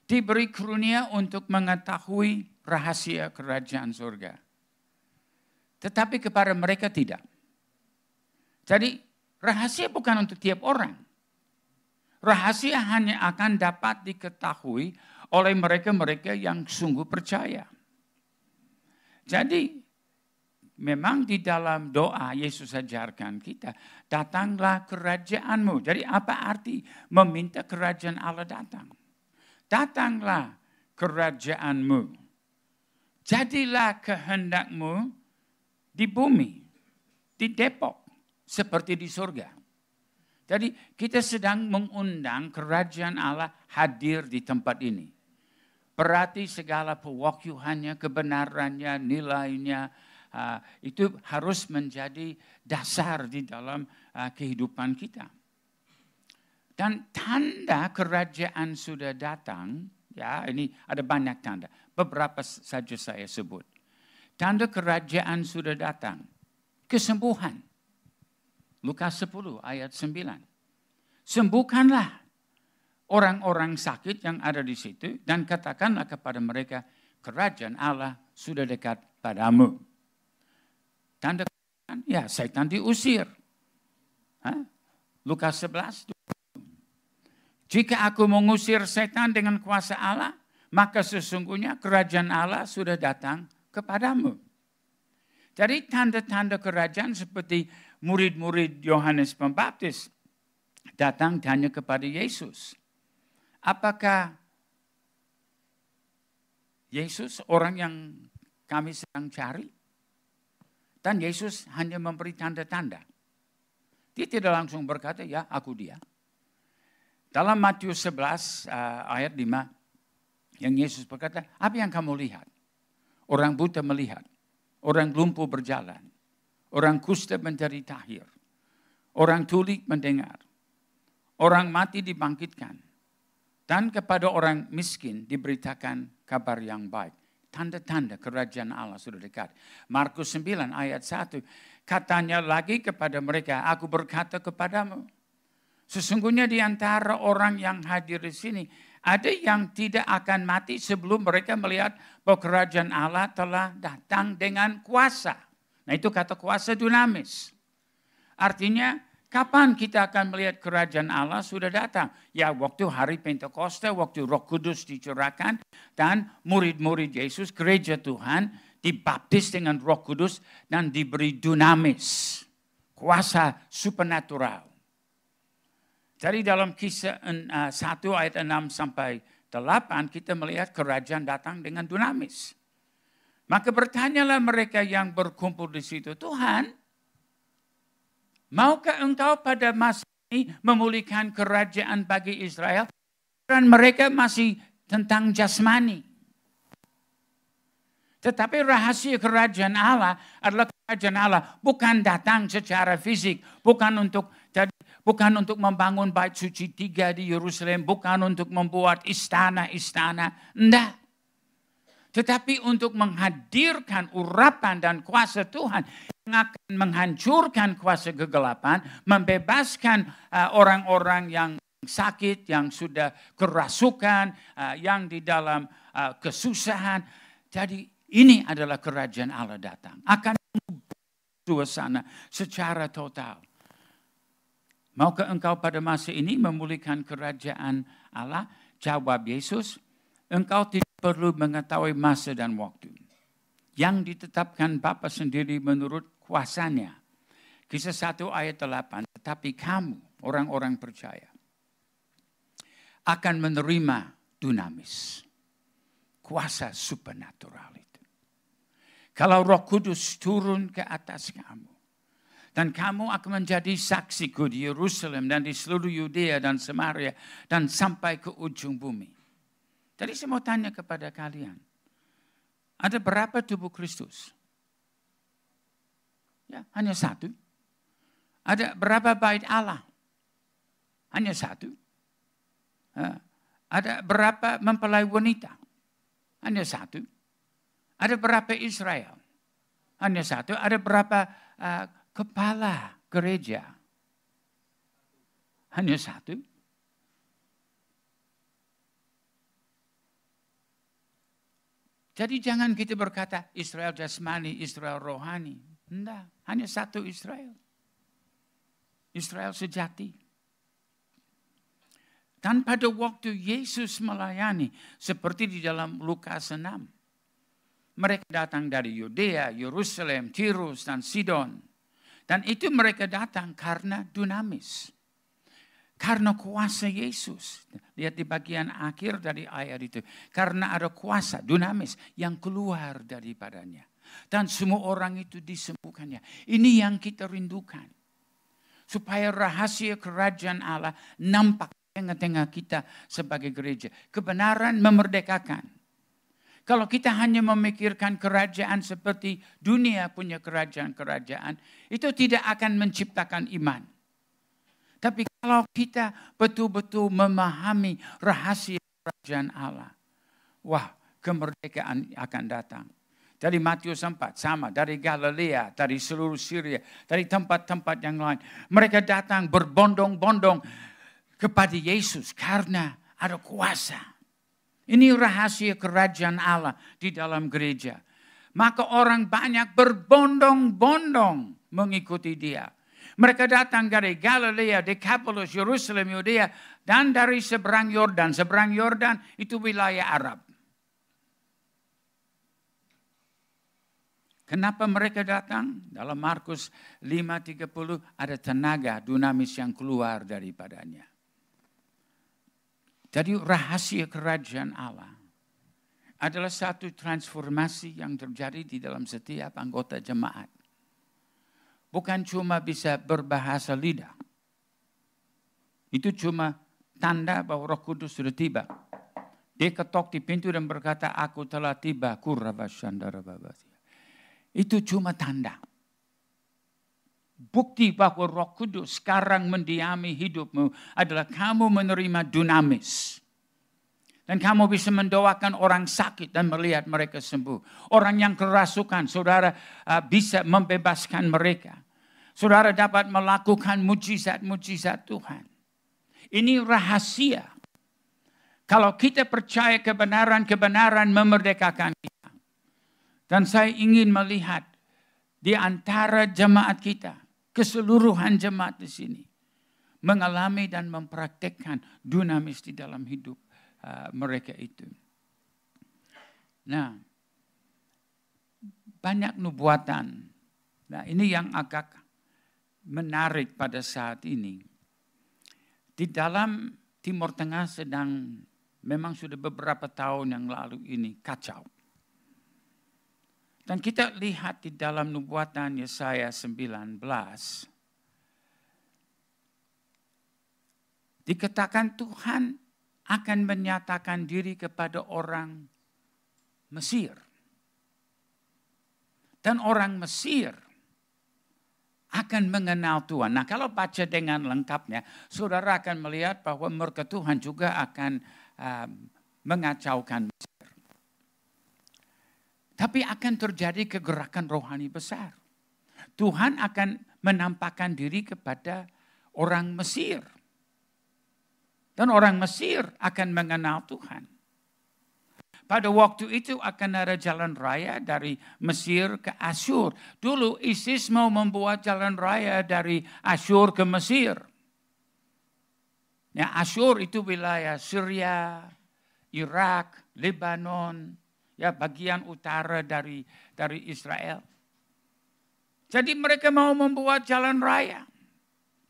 Diberi karunia untuk mengetahui rahasia kerajaan surga. Tetapi kepada mereka tidak. Jadi rahasia bukan untuk tiap orang. Rahasia hanya akan dapat diketahui oleh mereka-mereka yang sungguh percaya. Jadi memang di dalam doa Yesus ajarkan kita, datanglah kerajaanmu. Jadi apa arti meminta kerajaan Allah datang? Datanglah kerajaanmu. Jadilah kehendakmu di bumi, di Depok, seperti di surga. Jadi kita sedang mengundang kerajaan Allah hadir di tempat ini. Berarti segala pewakyuhannya, kebenarannya, nilainya, itu harus menjadi dasar di dalam kehidupan kita. Dan tanda kerajaan sudah datang, ya ini ada banyak tanda. Beberapa saja saya sebut. Tanda kerajaan sudah datang. Kesembuhan. Lukas 10 ayat 9. Sembuhkanlah orang-orang sakit yang ada di situ dan katakanlah kepada mereka, kerajaan Allah sudah dekat padamu. Tanda kerajaan, ya setan diusir. Lukas 11. Jika aku mengusir setan dengan kuasa Allah, maka sesungguhnya kerajaan Allah sudah datang kepadamu. Jadi tanda-tanda kerajaan seperti murid-murid Yohanes Pembaptis datang tanya kepada Yesus. Apakah Yesus orang yang kami sedang cari? Dan Yesus hanya memberi tanda-tanda. Dia tidak langsung berkata, ya aku dia. Dalam Matius 11 ayat 5, Yang Yesus berkata, apa yang kamu lihat? Orang buta melihat, orang lumpuh berjalan, orang kusta menjadi tahir, orang tuli mendengar, orang mati dibangkitkan, dan kepada orang miskin diberitakan kabar yang baik. Tanda-tanda kerajaan Allah sudah dekat. Markus 9 ayat 1, katanya lagi kepada mereka, aku berkata kepadamu, sesungguhnya di antara orang yang hadir di sini, ada yang tidak akan mati sebelum mereka melihat bahwa kerajaan Allah telah datang dengan kuasa. Nah itu kata kuasa dunamis. Artinya kapan kita akan melihat kerajaan Allah sudah datang? Ya waktu hari Pentakosta, waktu Roh Kudus dicurahkan dan murid-murid Yesus, gereja Tuhan dibaptis dengan Roh Kudus dan diberi dunamis. Kuasa supernatural. Jadi dalam Kisah 1 ayat 6 sampai 8 kita melihat kerajaan datang dengan dunamis. Maka bertanyalah mereka yang berkumpul di situ, Tuhan, maukah engkau pada masa ini memulihkan kerajaan bagi Israel? Dan mereka masih tentang jasmani. Tetapi rahasia kerajaan Allah adalah kerajaan Allah bukan datang secara fisik, bukan untuk membangun bait suci 3 di Yerusalem, bukan untuk membuat istana-istana, enggak. Tetapi untuk menghadirkan urapan dan kuasa Tuhan yang akan menghancurkan kuasa kegelapan, membebaskan orang-orang yang sakit, yang sudah kerasukan, yang di dalam kesusahan. Jadi ini adalah kerajaan Allah datang. Akan mengubah suasana secara total. Maukah engkau pada masa ini memulihkan kerajaan Allah? Jawab Yesus, engkau tidak perlu mengetahui masa dan waktu. Yang ditetapkan Bapa sendiri menurut kuasanya. Kisah 1 ayat 8, tetapi kamu, orang-orang percaya, akan menerima dunamis. Kuasa supernatural itu. Kalau Roh Kudus turun ke atas kamu, dan kamu akan menjadi saksiku di Yerusalem dan di seluruh Yudea dan Samaria dan sampai ke ujung bumi. Jadi saya mau tanya kepada kalian, ada berapa tubuh Kristus? Ya, hanya satu. Ada berapa bait Allah? Hanya satu. Ada berapa mempelai wanita? Hanya satu. Ada berapa Israel? Hanya satu. Ada berapa kepala gereja? Hanya satu. Jadi jangan kita berkata Israel jasmani, Israel rohani. Tidak, hanya satu Israel. Israel sejati. Dan pada waktu Yesus melayani, seperti di dalam Lukas 6. Mereka datang dari Yudea, Yerusalem, Tirus, dan Sidon. Dan itu mereka datang karena dunamis. Karena kuasa Yesus. Lihat di bagian akhir dari ayat itu. Karena ada kuasa dunamis yang keluar daripadanya. Dan semua orang itu disembuhkannya. Ini yang kita rindukan. Supaya rahasia kerajaan Allah nampak di tengah-tengah kita sebagai gereja. Kebenaran memerdekakan. Kalau kita hanya memikirkan kerajaan seperti dunia punya kerajaan-kerajaan, itu tidak akan menciptakan iman. Tapi kalau kita betul-betul memahami rahasia kerajaan Allah, wah, kemerdekaan akan datang. Dari Matius 4, sama, dari Galilea, dari seluruh Syria, dari tempat-tempat yang lain. Mereka datang berbondong-bondong kepada Yesus karena ada kuasa. Ini rahasia kerajaan Allah di dalam gereja. Maka orang banyak berbondong-bondong mengikuti dia. Mereka datang dari Galilea, Decapolis, Yerusalem, Yudea, dan dari seberang Yordan. Seberang Yordan itu wilayah Arab. Kenapa mereka datang? Dalam Markus 5:30 ada tenaga dunamis yang keluar daripadanya. Jadi rahasia kerajaan Allah adalah satu transformasi yang terjadi di dalam setiap anggota jemaat. Bukan cuma bisa berbahasa lidah. Itu cuma tanda bahwa Roh Kudus sudah tiba. Dia ketok di pintu dan berkata, aku telah tiba. Itu cuma tanda. Bukti bahwa Roh Kudus sekarang mendiami hidupmu adalah kamu menerima dunamis. Dan kamu bisa mendoakan orang sakit dan melihat mereka sembuh. Orang yang kerasukan, saudara bisa membebaskan mereka. Saudara dapat melakukan mujizat-mujizat Tuhan. Ini rahasia. Kalau kita percaya kebenaran memerdekakan kita. Dan saya ingin melihat di antara jemaat kita, keseluruhan jemaat di sini, mengalami dan mempraktekkan dunamis di dalam hidup mereka itu. Nah, banyak nubuatan. Nah, ini yang agak menarik pada saat ini. Di dalam Timur Tengah memang sudah beberapa tahun yang lalu ini kacau. Dan kita lihat di dalam nubuatan Yesaya 19. Dikatakan Tuhan akan menyatakan diri kepada orang Mesir. Dan orang Mesir akan mengenal Tuhan. Nah, kalau baca dengan lengkapnya, saudara akan melihat bahwa murka Tuhan juga akan mengacaukan Mesir. Tapi akan terjadi kegerakan rohani besar. Tuhan akan menampakkan diri kepada orang Mesir. Dan orang Mesir akan mengenal Tuhan. Pada waktu itu akan ada jalan raya dari Mesir ke Asyur. Dulu ISIS mau membuat jalan raya dari Asyur ke Mesir. Ya, Asyur itu wilayah Syria, Irak, Lebanon, ya bagian utara dari Israel. Jadi mereka mau membuat jalan raya.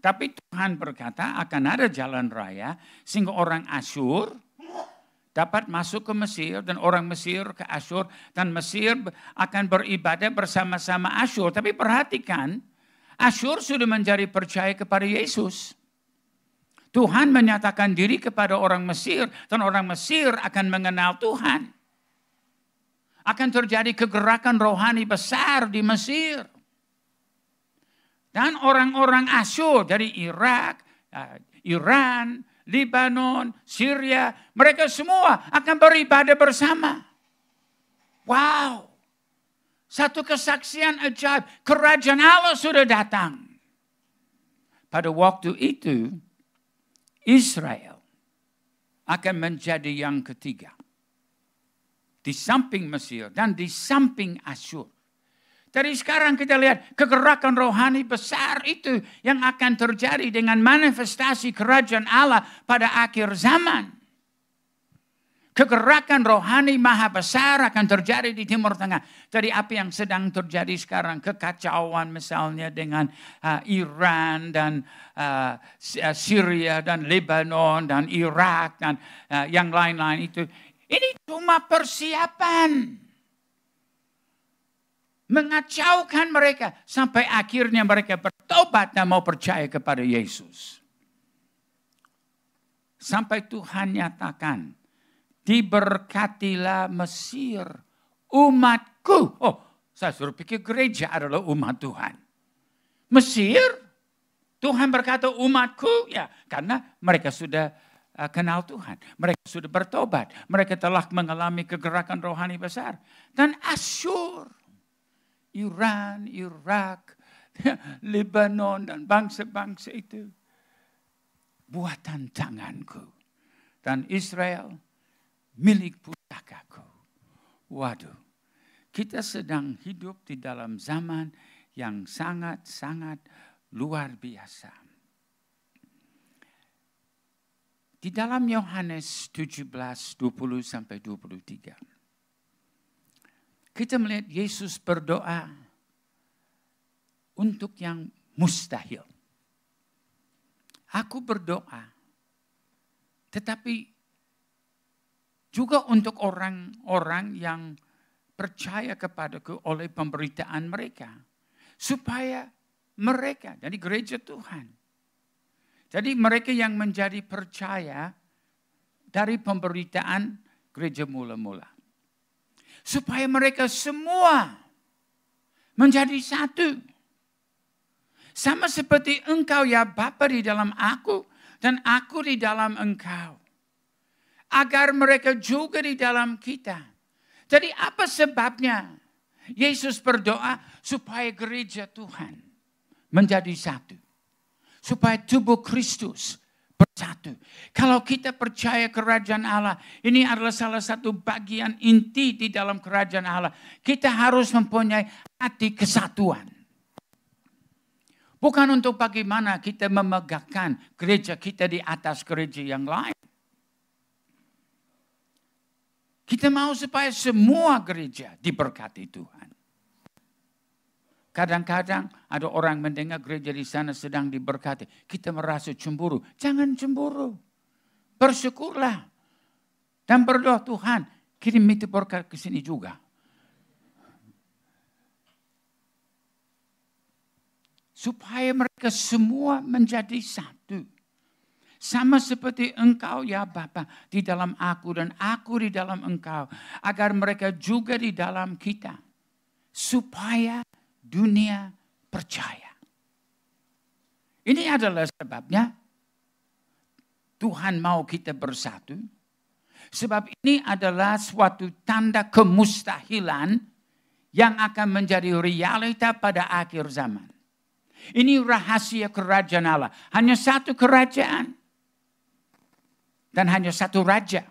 Tapi Tuhan berkata akan ada jalan raya sehingga orang Asyur dapat masuk ke Mesir dan orang Mesir ke Asyur dan Mesir akan beribadah bersama-sama Asyur. Tapi perhatikan, Asyur sudah menjadi percaya kepada Yesus. Tuhan menyatakan diri kepada orang Mesir dan orang Mesir akan mengenal Tuhan. Akan terjadi kegerakan rohani besar di Mesir. Dan orang-orang Asyur dari Irak, Iran, Lebanon, Syria, mereka semua akan beribadah bersama. Wow, satu kesaksian ajaib, kerajaan Allah sudah datang. Pada waktu itu, Israel akan menjadi yang ketiga. Di samping Mesir dan di samping Asyur. Dari sekarang kita lihat kegerakan rohani besar itu yang akan terjadi dengan manifestasi kerajaan Allah pada akhir zaman. Kegerakan rohani maha besar akan terjadi di Timur Tengah. Jadi apa yang sedang terjadi sekarang, kekacauan misalnya dengan Iran dan Syria dan Lebanon dan Irak dan yang lain-lain itu. Ini cuma persiapan. Mengacaukan mereka sampai akhirnya mereka bertobat dan mau percaya kepada Yesus. Sampai Tuhan nyatakan, diberkatilah Mesir, umatku. Oh, saya suruh pikir gereja adalah umat Tuhan. Mesir, Tuhan berkata umatku, ya karena mereka sudah kenal Tuhan. Mereka sudah bertobat. Mereka telah mengalami kegerakan rohani besar. Dan Asyur, Iran, Irak, Lebanon dan bangsa-bangsa itu buatan tanganku. Dan Israel milik pusakaku. Waduh, kita sedang hidup di dalam zaman yang sangat-sangat luar biasa. Di dalam Yohanes 17, 20-23. Kita melihat Yesus berdoa untuk yang mustahil. Aku berdoa, tetapi juga untuk orang-orang yang percaya kepadaku oleh pemberitaan mereka. Supaya mereka, jadi gereja Tuhan. Jadi mereka yang menjadi percaya dari pemberitaan gereja mula-mula. Supaya mereka semua menjadi satu. Sama seperti engkau ya Bapa di dalam aku dan aku di dalam engkau. Agar mereka juga di dalam kita. Jadi apa sebabnya Yesus berdoa supaya gereja Tuhan menjadi satu. Supaya tubuh Kristus bersatu. Kalau kita percaya kerajaan Allah, ini adalah salah satu bagian inti di dalam kerajaan Allah. Kita harus mempunyai hati kesatuan. Bukan untuk bagaimana kita memegahkan gereja kita di atas gereja yang lain. Kita mau supaya semua gereja diberkati Tuhan. Kadang-kadang ada orang mendengar gereja di sana sedang diberkati. Kita merasa cemburu. Jangan cemburu. Bersyukurlah. Dan berdoa, Tuhan kirim itu berkat ke sini juga. Supaya mereka semua menjadi satu. Sama seperti engkau ya Bapa di dalam aku dan aku di dalam engkau. Agar mereka juga di dalam kita. Supaya dunia percaya. Ini adalah sebabnya Tuhan mau kita bersatu. Sebab ini adalah suatu tanda kemustahilan yang akan menjadi realita pada akhir zaman. Ini rahasia kerajaan Allah. Hanya satu kerajaan. Dan hanya satu raja.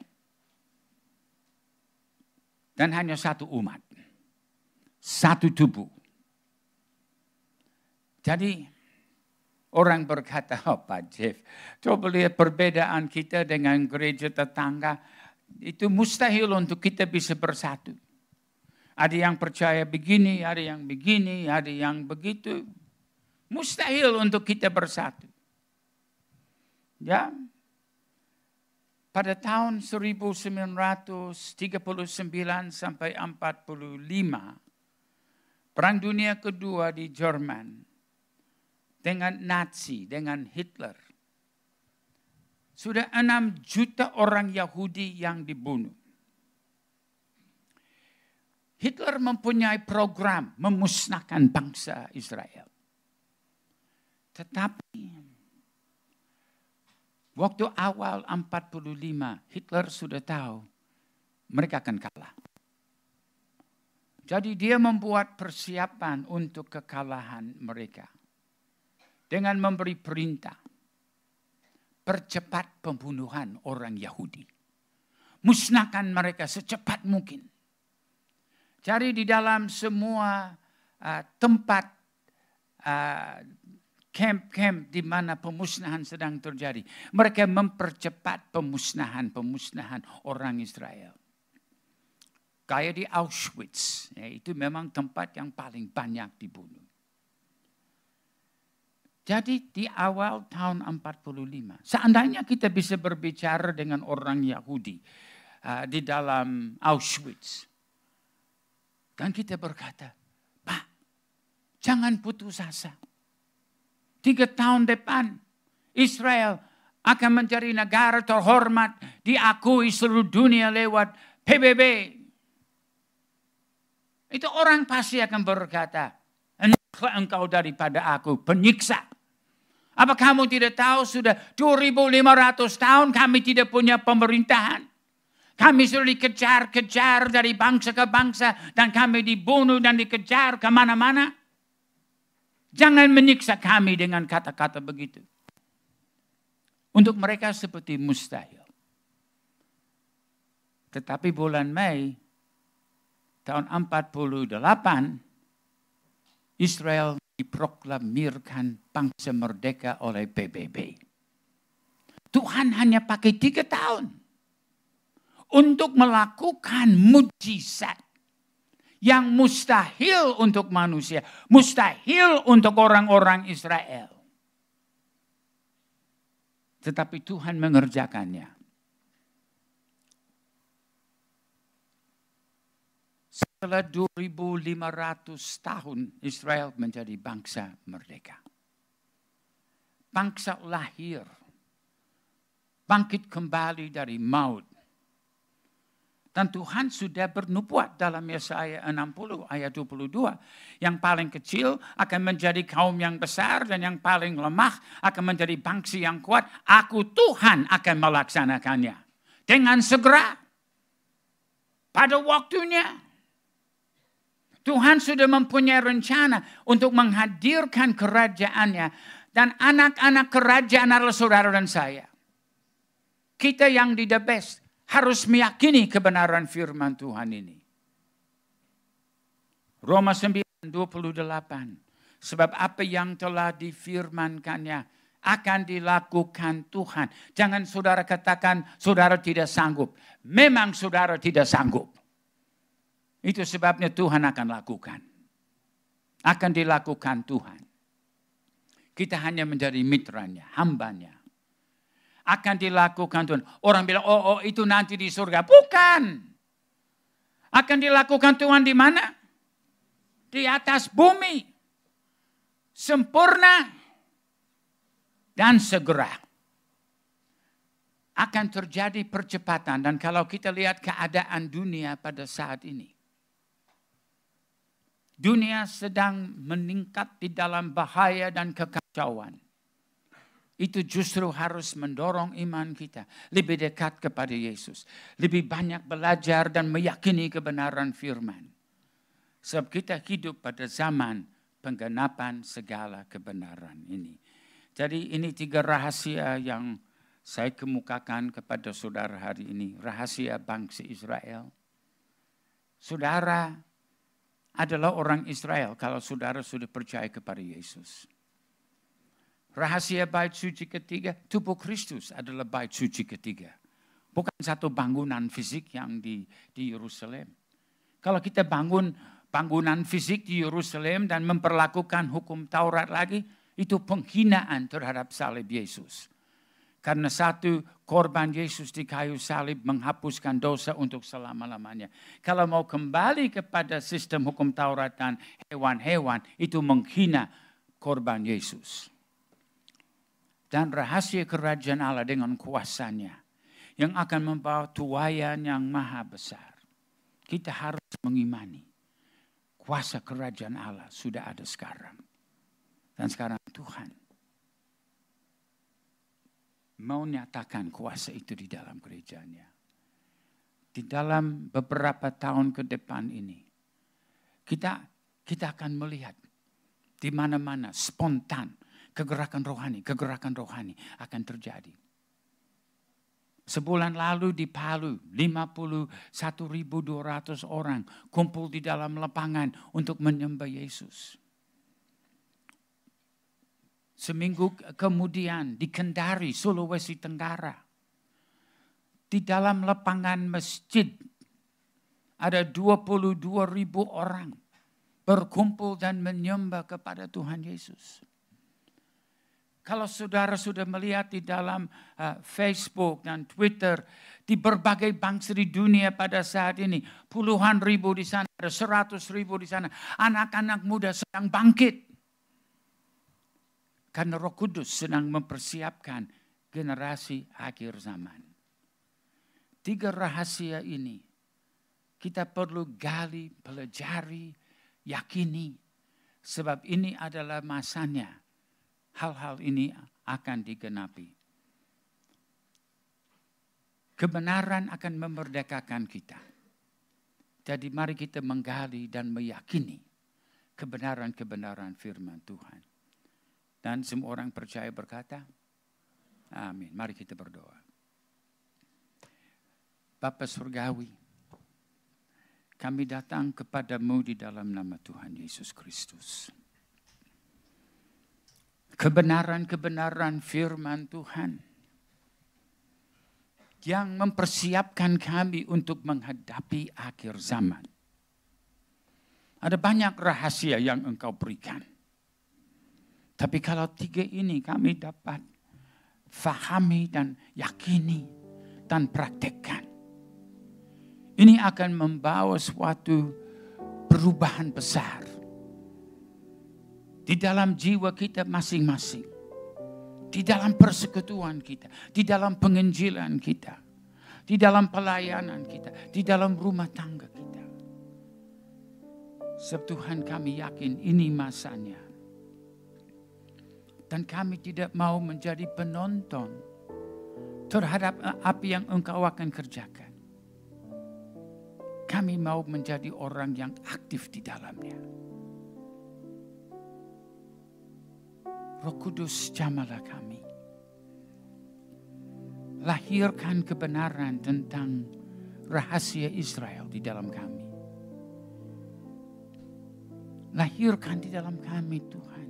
Dan hanya satu umat. Satu tubuh. Jadi orang berkata, oh Pak Jeff, coba lihat perbedaan kita dengan gereja tetangga. Itu mustahil untuk kita bisa bersatu. Ada yang percaya begini, ada yang begini, ada yang begitu. Mustahil untuk kita bersatu. Ya. Pada tahun 1939 sampai 45, Perang Dunia Kedua di Jerman, dengan Nazi, dengan Hitler, sudah 6 juta orang Yahudi yang dibunuh. Hitler mempunyai program memusnahkan bangsa Israel. Tetapi waktu awal 45 Hitler sudah tahu mereka akan kalah. Jadi dia membuat persiapan untuk kekalahan mereka. Dengan memberi perintah. Percepat pembunuhan orang Yahudi. Musnahkan mereka secepat mungkin. Jadi di dalam semua tempat camp-camp di mana pemusnahan sedang terjadi. Mereka mempercepat pemusnahan orang Israel. Kayak di Auschwitz. Ya, itu memang tempat yang paling banyak dibunuh. Jadi di awal tahun 45. Seandainya kita bisa berbicara dengan orang Yahudi di dalam Auschwitz. Dan kita berkata, Pak, jangan putus asa. 3 tahun depan Israel akan menjadi negara terhormat, diakui seluruh dunia lewat PBB. Itu orang pasti akan berkata, engkau daripada aku, penyiksa. Apa kamu tidak tahu sudah 2.500 tahun kami tidak punya pemerintahan. Kami sudah dikejar-kejar dari bangsa ke bangsa dan kami dibunuh dan dikejar kemana-mana. Jangan menyiksa kami dengan kata-kata begitu. Untuk mereka seperti mustahil. Tetapi bulan Mei tahun 48, Israel diproklamirkan bangsa merdeka oleh PBB. Tuhan hanya pakai 3 tahun untuk melakukan mujizat yang mustahil untuk manusia, mustahil untuk orang-orang Israel. Tetapi Tuhan mengerjakannya. Setelah 2.500 tahun Israel menjadi bangsa merdeka. Bangsa lahir, bangkit kembali dari maut. Dan Tuhan sudah bernubuat dalam Yesaya 60 ayat 22. Yang paling kecil akan menjadi kaum yang besar dan yang paling lemah akan menjadi bangsa yang kuat. Aku Tuhan akan melaksanakannya. Dengan segera. Pada waktunya. Tuhan sudah mempunyai rencana untuk menghadirkan kerajaannya. Dan anak-anak kerajaan adalah saudara dan saya. Kita yang di the best harus meyakini kebenaran firman Tuhan ini. Roma 9:28. Sebab apa yang telah difirmankannya akan dilakukan Tuhan. Jangan saudara katakan saudara tidak sanggup. Memang saudara tidak sanggup. Itu sebabnya Tuhan akan lakukan. Akan dilakukan Tuhan. Kita hanya menjadi mitranya, hambanya. Akan dilakukan Tuhan. Orang bilang, oh itu nanti di surga. Bukan. Akan dilakukan Tuhan di mana? Di atas bumi. Sempurna. Dan segera. Akan terjadi percepatan. Dan kalau kita lihat keadaan dunia pada saat ini. Dunia sedang meningkat di dalam bahaya dan kekacauan. Itu justru harus mendorong iman kita lebih dekat kepada Yesus. Lebih banyak belajar dan meyakini kebenaran firman. Sebab kita hidup pada zaman penggenapan segala kebenaran ini. Jadi ini 3 rahasia yang saya kemukakan kepada saudara hari ini. Rahasia bangsa Israel. Saudara adalah orang Israel kalau saudara sudah percaya kepada Yesus. Rahasia bait suci ketiga, tubuh Kristus adalah bait suci ketiga. Bukan satu bangunan fisik yang di Yerusalem. Kalau kita bangun bangunan fisik di Yerusalem dan memperlakukan hukum Taurat lagi, itu penghinaan terhadap salib Yesus. Karena satu korban Yesus di kayu salib menghapuskan dosa untuk selama-lamanya. Kalau mau kembali kepada sistem hukum Taurat dan hewan-hewan, itu menghina korban Yesus. Dan rahasia kerajaan Allah dengan kuasanya yang akan membawa tuaian yang maha besar. Kita harus mengimani kuasa kerajaan Allah sudah ada sekarang. Dan sekarang Tuhan mau nyatakan kuasa itu di dalam gerejanya. Di dalam beberapa tahun ke depan ini, kita akan melihat di mana-mana spontan kegerakan rohani akan terjadi. Sebulan lalu di Palu, 51.200 orang kumpul di dalam lapangan untuk menyembah Yesus. Seminggu kemudian di Kendari, Sulawesi Tenggara, di dalam lapangan masjid ada 22.000 orang berkumpul dan menyembah kepada Tuhan Yesus. Kalau saudara sudah melihat di dalam Facebook dan Twitter, di berbagai bangsa di dunia pada saat ini, puluhan ribu di sana, ada 100.000 di sana, anak-anak muda sedang bangkit. Karena Roh Kudus sedang mempersiapkan generasi akhir zaman. 3 rahasia ini kita perlu gali, pelajari, yakini. Sebab ini adalah masanya. Hal-hal ini akan digenapi. Kebenaran akan memerdekakan kita. Jadi mari kita menggali dan meyakini kebenaran-kebenaran firman Tuhan. Dan semua orang percaya berkata, amin. Mari kita berdoa. Bapa Surgawi, kami datang kepadamu di dalam nama Tuhan Yesus Kristus. Kebenaran-kebenaran firman Tuhan yang mempersiapkan kami untuk menghadapi akhir zaman. Ada banyak rahasia yang Engkau berikan. Tapi kalau 3 ini kami dapat fahami dan yakini dan praktekkan. Ini akan membawa suatu perubahan besar. Di dalam jiwa kita masing-masing. Di dalam persekutuan kita. Di dalam penginjilan kita. di dalam pelayanan kita, di dalam rumah tangga kita. Sebab Tuhan kami yakin ini masanya. Dan kami tidak mau menjadi penonton terhadap apa yang Engkau akan kerjakan. Kami mau menjadi orang yang aktif di dalamnya. Roh Kudus, jamahlah kami. Lahirkan kebenaran tentang rahasia Israel di dalam kami. Lahirkan di dalam kami, Tuhan,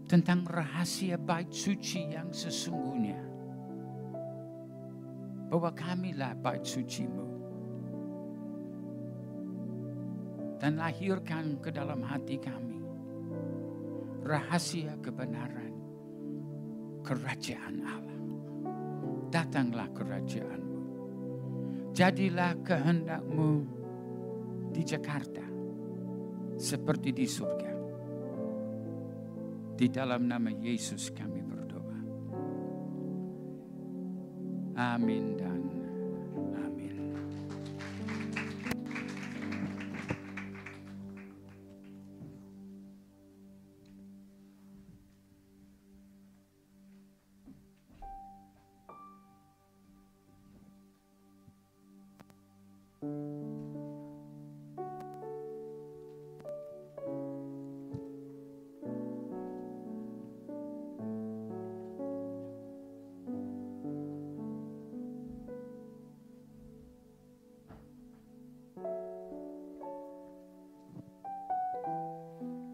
tentang rahasia bait suci yang sesungguhnya. Bahwa kamilah bait suci-Mu. Dan lahirkan ke dalam hati kami rahasia kebenaran kerajaan Allah. Datanglah kerajaan-Mu. Jadilah kehendak-Mu di Jakarta seperti di surga. Di dalam nama Yesus kami berdoa. Amin dan amin.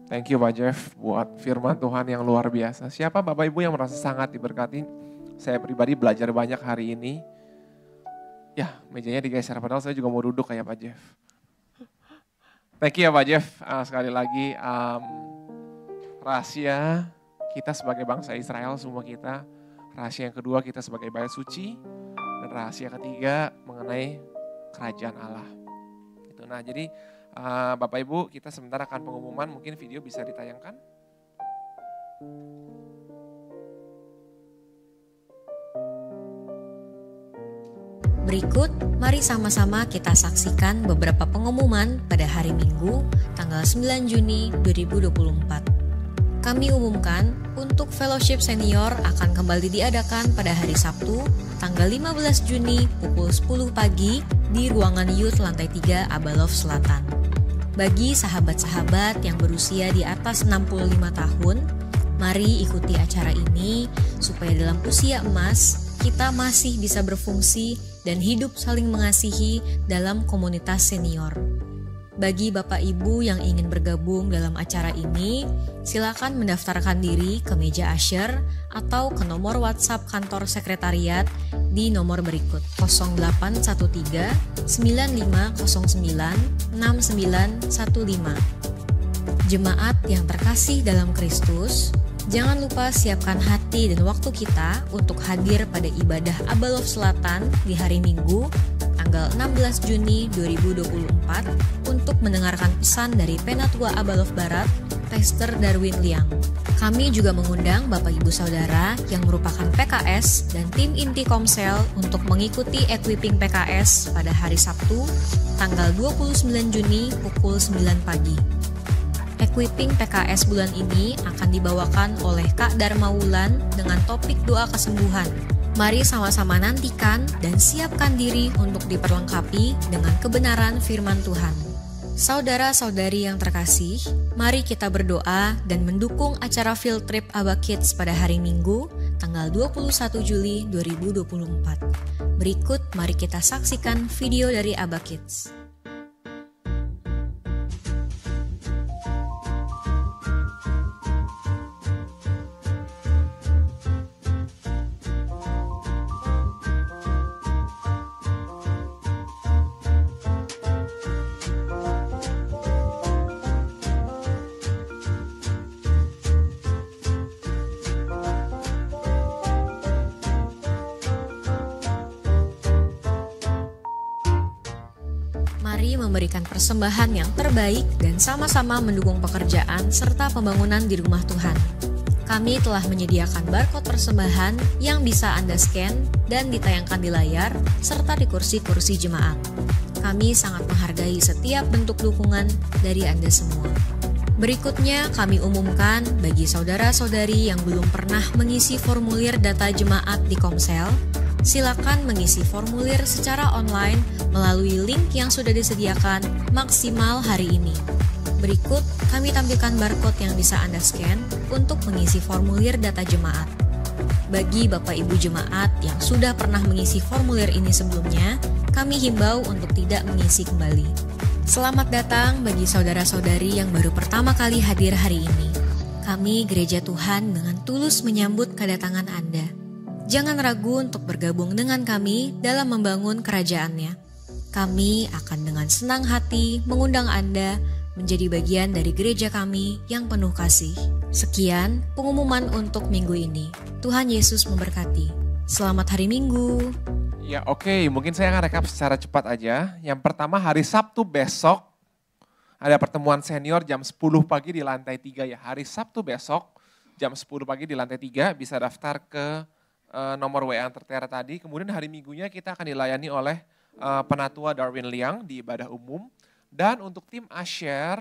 Thank you Pak Jeff buat firman Tuhan yang luar biasa. Siapa Bapak Ibu yang merasa sangat diberkati? Saya pribadi belajar banyak hari ini. Ya, mejanya digeser, padahal saya juga mau duduk kayak Pak Jeff. Thank you ya Pak Jeff. Sekali lagi, rahasia kita sebagai bangsa Israel, semua kita. Rahasia yang kedua kita sebagai bait suci. Dan rahasia ketiga mengenai kerajaan Allah. Itu. Nah jadi Bapak Ibu, kita sebentar akan pengumuman, mungkin video bisa ditayangkan. Berikut, mari sama-sama kita saksikan beberapa pengumuman pada hari Minggu, tanggal 9 Juni 2024. Kami umumkan untuk Fellowship Senior akan kembali diadakan pada hari Sabtu, tanggal 15 Juni pukul 10 pagi di ruangan Youth lantai 3 Abalov Selatan. Bagi sahabat-sahabat yang berusia di atas 65 tahun, mari ikuti acara ini supaya dalam usia emas kita masih bisa berfungsi dan hidup saling mengasihi dalam komunitas senior. Bagi Bapak Ibu yang ingin bergabung dalam acara ini, silakan mendaftarkan diri ke meja usher atau ke nomor WhatsApp kantor sekretariat di nomor berikut 0813 9509 6915. Jemaat yang terkasih dalam Kristus, jangan lupa siapkan hati dan waktu kita untuk hadir pada ibadah Abalov Selatan di hari Minggu, tanggal 16 Juni 2024 untuk mendengarkan pesan dari Penatua Abalov Barat, Pastor Darwin Liang. Kami juga mengundang Bapak Ibu Saudara yang merupakan PKS dan tim inti Komsel untuk mengikuti equipping PKS pada hari Sabtu, tanggal 29 Juni pukul 9 pagi. Equipping PKS bulan ini akan dibawakan oleh Kak Dharma Wulan dengan topik doa kesembuhan. Mari sama-sama nantikan dan siapkan diri untuk diperlengkapi dengan kebenaran firman Tuhan. Saudara-saudari yang terkasih, mari kita berdoa dan mendukung acara field trip Aba Kids pada hari Minggu, tanggal 21 Juli 2024. Berikut mari kita saksikan video dari Aba Kids. Mari memberikan persembahan yang terbaik dan sama-sama mendukung pekerjaan serta pembangunan di rumah Tuhan. Kami telah menyediakan barcode persembahan yang bisa Anda scan dan ditayangkan di layar, serta di kursi-kursi jemaat. Kami sangat menghargai setiap bentuk dukungan dari Anda semua. Berikutnya kami umumkan bagi saudara-saudari yang belum pernah mengisi formulir data jemaat di Komsel, silakan mengisi formulir secara online melalui link yang sudah disediakan maksimal hari ini. Berikut kami tampilkan barcode yang bisa Anda scan untuk mengisi formulir data jemaat. Bagi Bapak Ibu jemaat yang sudah pernah mengisi formulir ini sebelumnya, kami himbau untuk tidak mengisi kembali. Selamat datang bagi saudara-saudari yang baru pertama kali hadir hari ini. Kami Gereja Tuhan dengan tulus menyambut kedatangan Anda. Jangan ragu untuk bergabung dengan kami dalam membangun kerajaan-Nya. Kami akan dengan senang hati mengundang Anda menjadi bagian dari gereja kami yang penuh kasih. Sekian pengumuman untuk minggu ini. Tuhan Yesus memberkati. Selamat hari Minggu. Ya oke, mungkin saya akan rekap secara cepat aja. Yang pertama hari Sabtu besok ada pertemuan senior jam 10 pagi di lantai 3 ya. Hari Sabtu besok jam 10 pagi di lantai 3 bisa daftar ke nomor WA yang tertera tadi. Kemudian hari Minggunya kita akan dilayani oleh Penatua Darwin Liang di ibadah umum. Dan untuk tim Asyir,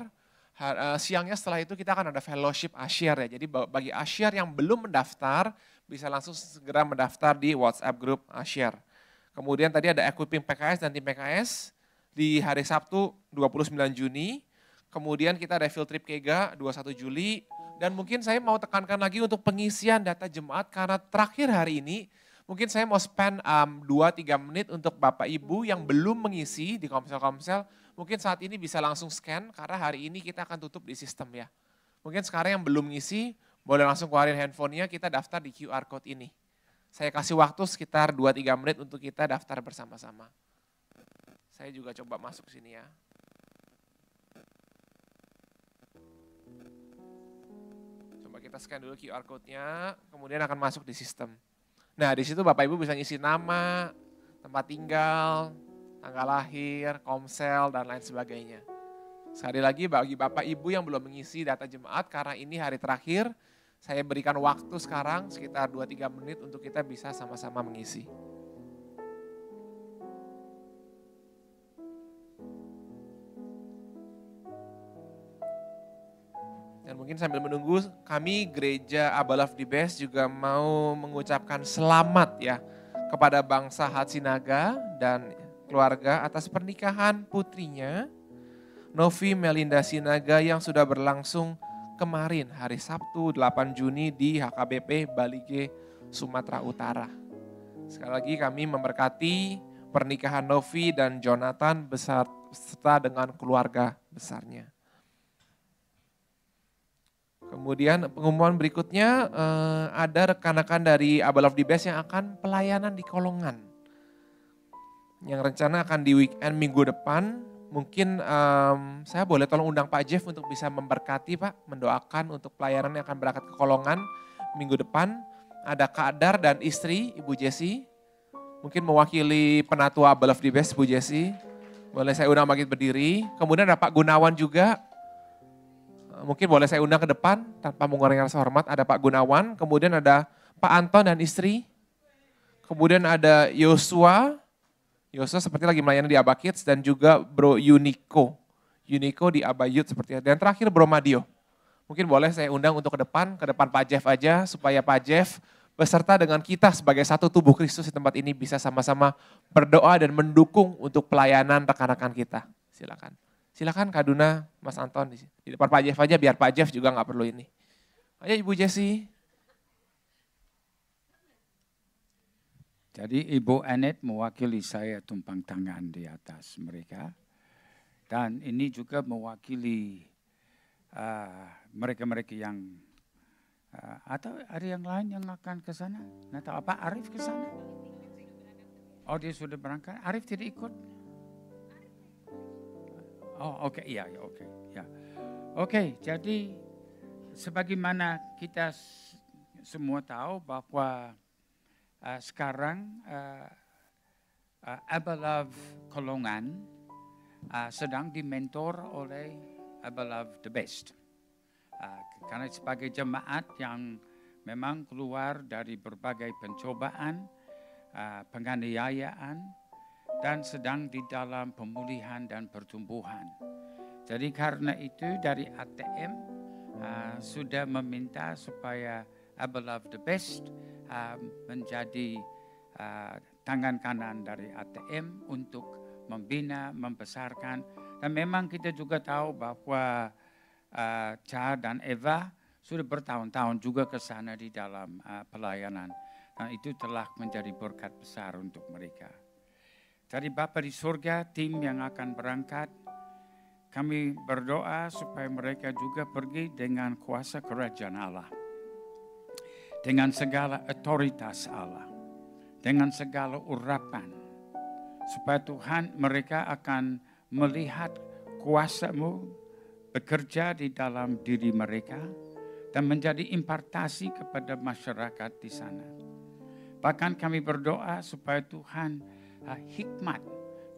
siangnya setelah itu kita akan ada fellowship Asyir ya. Jadi bagi Asyir yang belum mendaftar, bisa langsung segera mendaftar di WhatsApp grup Asyir. Kemudian tadi ada equipping PKS dan tim PKS di hari Sabtu 29 Juni. Kemudian kita ada field trip Kega 21 Juli. Dan mungkin saya mau tekankan lagi untuk pengisian data jemaat karena terakhir hari ini, mungkin saya mau spend 2-3 menit untuk Bapak Ibu yang belum mengisi di Komsel-Komsel. Mungkin saat ini bisa langsung scan karena hari ini kita akan tutup di sistem ya. Mungkin sekarang yang belum ngisi boleh langsung keluarin handphonenya, kita daftar di QR code ini. Saya kasih waktu sekitar 2-3 menit untuk kita daftar bersama-sama. Saya juga coba masuk sini ya. Coba kita scan dulu QR code-nya, kemudian akan masuk di sistem. Nah di situ Bapak Ibu bisa ngisi nama, tempat tinggal, tanggal lahir, Komsel, dan lain sebagainya. Sekali lagi bagi Bapak Ibu yang belum mengisi data jemaat, karena ini hari terakhir, saya berikan waktu sekarang sekitar 2-3 menit untuk kita bisa sama-sama mengisi. Dan mungkin sambil menunggu, kami Gereja Abba Love the Best juga mau mengucapkan selamat ya kepada bangsa Hatsinaga dan keluarga atas pernikahan putrinya, Novi Melinda Sinaga yang sudah berlangsung kemarin hari Sabtu 8 Juni di HKBP Balige, Sumatera Utara. Sekali lagi kami memberkati pernikahan Novi dan Jonathan beserta dengan keluarga besarnya. Kemudian pengumuman berikutnya ada rekan-rekan dari Abba Love the Best yang akan pelayanan di Kolongan. Yang rencana akan di weekend minggu depan, mungkin saya boleh tolong undang Pak Jeff untuk bisa memberkati Pak, mendoakan untuk pelayanan yang akan berangkat ke Kolongan minggu depan. Ada Kak Adar dan istri Ibu Jessi, mungkin mewakili Penatua Abba Love the Best Bu Jessi. Boleh saya undang bangkit berdiri. Kemudian ada Pak Gunawan juga, mungkin boleh saya undang ke depan tanpa mengurangi rasa hormat. Ada Pak Gunawan, kemudian ada Pak Anton dan istri. Kemudian ada Yosua seperti lagi melayani di Abba Kids, dan juga Bro Yuniko di Abba Youth seperti itu. Dan terakhir Bro Madio. Mungkin boleh saya undang untuk ke depan Pak Jeff aja, supaya Pak Jeff beserta dengan kita sebagai satu tubuh Kristus di tempat ini bisa sama-sama berdoa dan mendukung untuk pelayanan rekan-rekan kita. Silakan Kak Duna, Mas Anton di depan Pak Jeff aja, biar Pak Jeff juga nggak perlu ini. Ayo Ibu Jessi. Jadi Ibu Anet mewakili saya tumpang tangan di atas mereka. Dan ini juga mewakili mereka-mereka yang, atau ada yang lain yang akan ke sana? Nggak tahu apa, Arif ke sana? Oh dia sudah berangkat, Arif tidak ikut? Oh oke, iya oke. Ya. Oke, jadi sebagaimana kita semua tahu bahwa sekarang Abba Love Kolongan sedang dimentor oleh Abba Love the Best. Karena sebagai jemaat yang memang keluar dari berbagai pencobaan, penganiayaan, dan sedang di dalam pemulihan dan pertumbuhan. Jadi karena itu dari ATM sudah meminta supaya Abba Love the Best menjadi tangan kanan dari ATM untuk membina, membesarkan. Dan memang kita juga tahu bahwa Cha dan Eva sudah bertahun-tahun juga ke sana di dalam pelayanan. Dan itu telah menjadi berkat besar untuk mereka. Dari Bapa di surga, tim yang akan berangkat, kami berdoa supaya mereka juga pergi dengan kuasa kerajaan Allah. Dengan segala otoritas Allah. Dengan segala urapan. Supaya Tuhan mereka akan melihat kuasa-Mu bekerja di dalam diri mereka dan menjadi impartasi kepada masyarakat di sana. Bahkan kami berdoa supaya Tuhan hikmat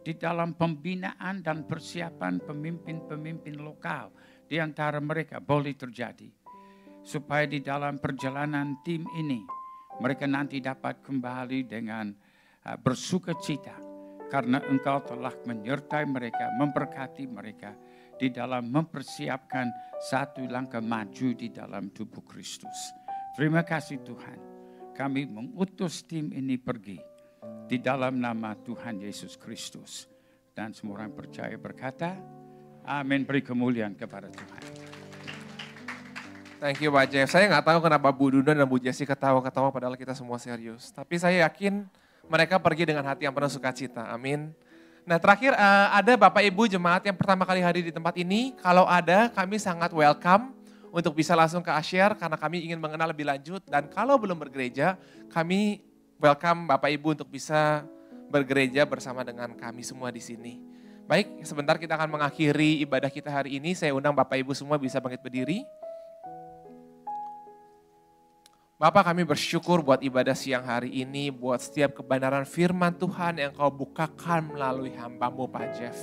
di dalam pembinaan dan persiapan pemimpin-pemimpin lokal di antara mereka boleh terjadi. Supaya di dalam perjalanan tim ini mereka nanti dapat kembali dengan bersukacita karena Engkau telah menyertai mereka, memberkati mereka di dalam mempersiapkan satu langkah maju di dalam tubuh Kristus. Terima kasih Tuhan. Kami mengutus tim ini pergi di dalam nama Tuhan Yesus Kristus. Dan semua orang percaya berkata, amin, beri kemuliaan kepada Tuhan. Thank you Pak Jeff. Saya nggak tahu kenapa Bu Duna dan Bu Jessi ketawa-ketawa padahal kita semua serius. Tapi saya yakin mereka pergi dengan hati yang penuh sukacita. Amin. Nah terakhir ada Bapak Ibu jemaat yang pertama kali hadir di tempat ini. Kalau ada kami sangat welcome untuk bisa langsung ke Asyar karena kami ingin mengenal lebih lanjut. Dan kalau belum bergereja kami welcome Bapak Ibu untuk bisa bergereja bersama dengan kami semua di sini. Baik, sebentar kita akan mengakhiri ibadah kita hari ini. Saya undang Bapak Ibu semua bisa bangkit berdiri. Bapak, kami bersyukur buat ibadah siang hari ini, buat setiap kebenaran firman Tuhan yang Kau bukakan melalui hamba-Mu Pak Jeff.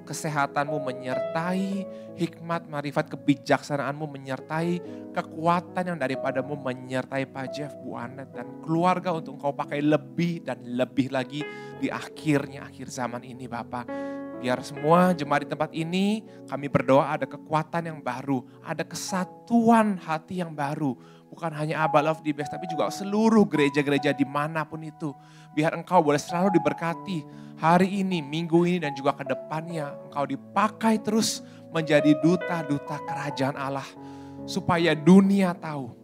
Kesehatan-Mu menyertai, hikmat, marifat, kebijaksanaan-Mu menyertai, kekuatan yang daripada-Mu menyertai Pak Jeff, Bu Anet, dan keluarga untuk Engkau pakai lebih dan lebih lagi di akhir zaman ini Bapak. Biar semua jemaat di tempat ini kami berdoa ada kekuatan yang baru, ada kesatuan hati yang baru. Bukan hanya Abba Love the Best, tapi juga seluruh gereja-gereja dimanapun itu. Biar Engkau boleh selalu diberkati hari ini, minggu ini, dan juga ke depannya. Engkau dipakai terus menjadi duta-duta kerajaan Allah. Supaya dunia tahu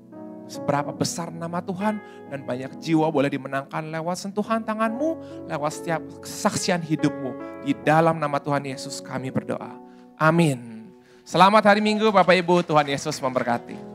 seberapa besar nama Tuhan dan banyak jiwa boleh dimenangkan lewat sentuhan tangan-Mu, lewat setiap kesaksian hidup-Mu. Di dalam nama Tuhan Yesus kami berdoa. Amin. Selamat hari Minggu Bapak Ibu, Tuhan Yesus memberkati.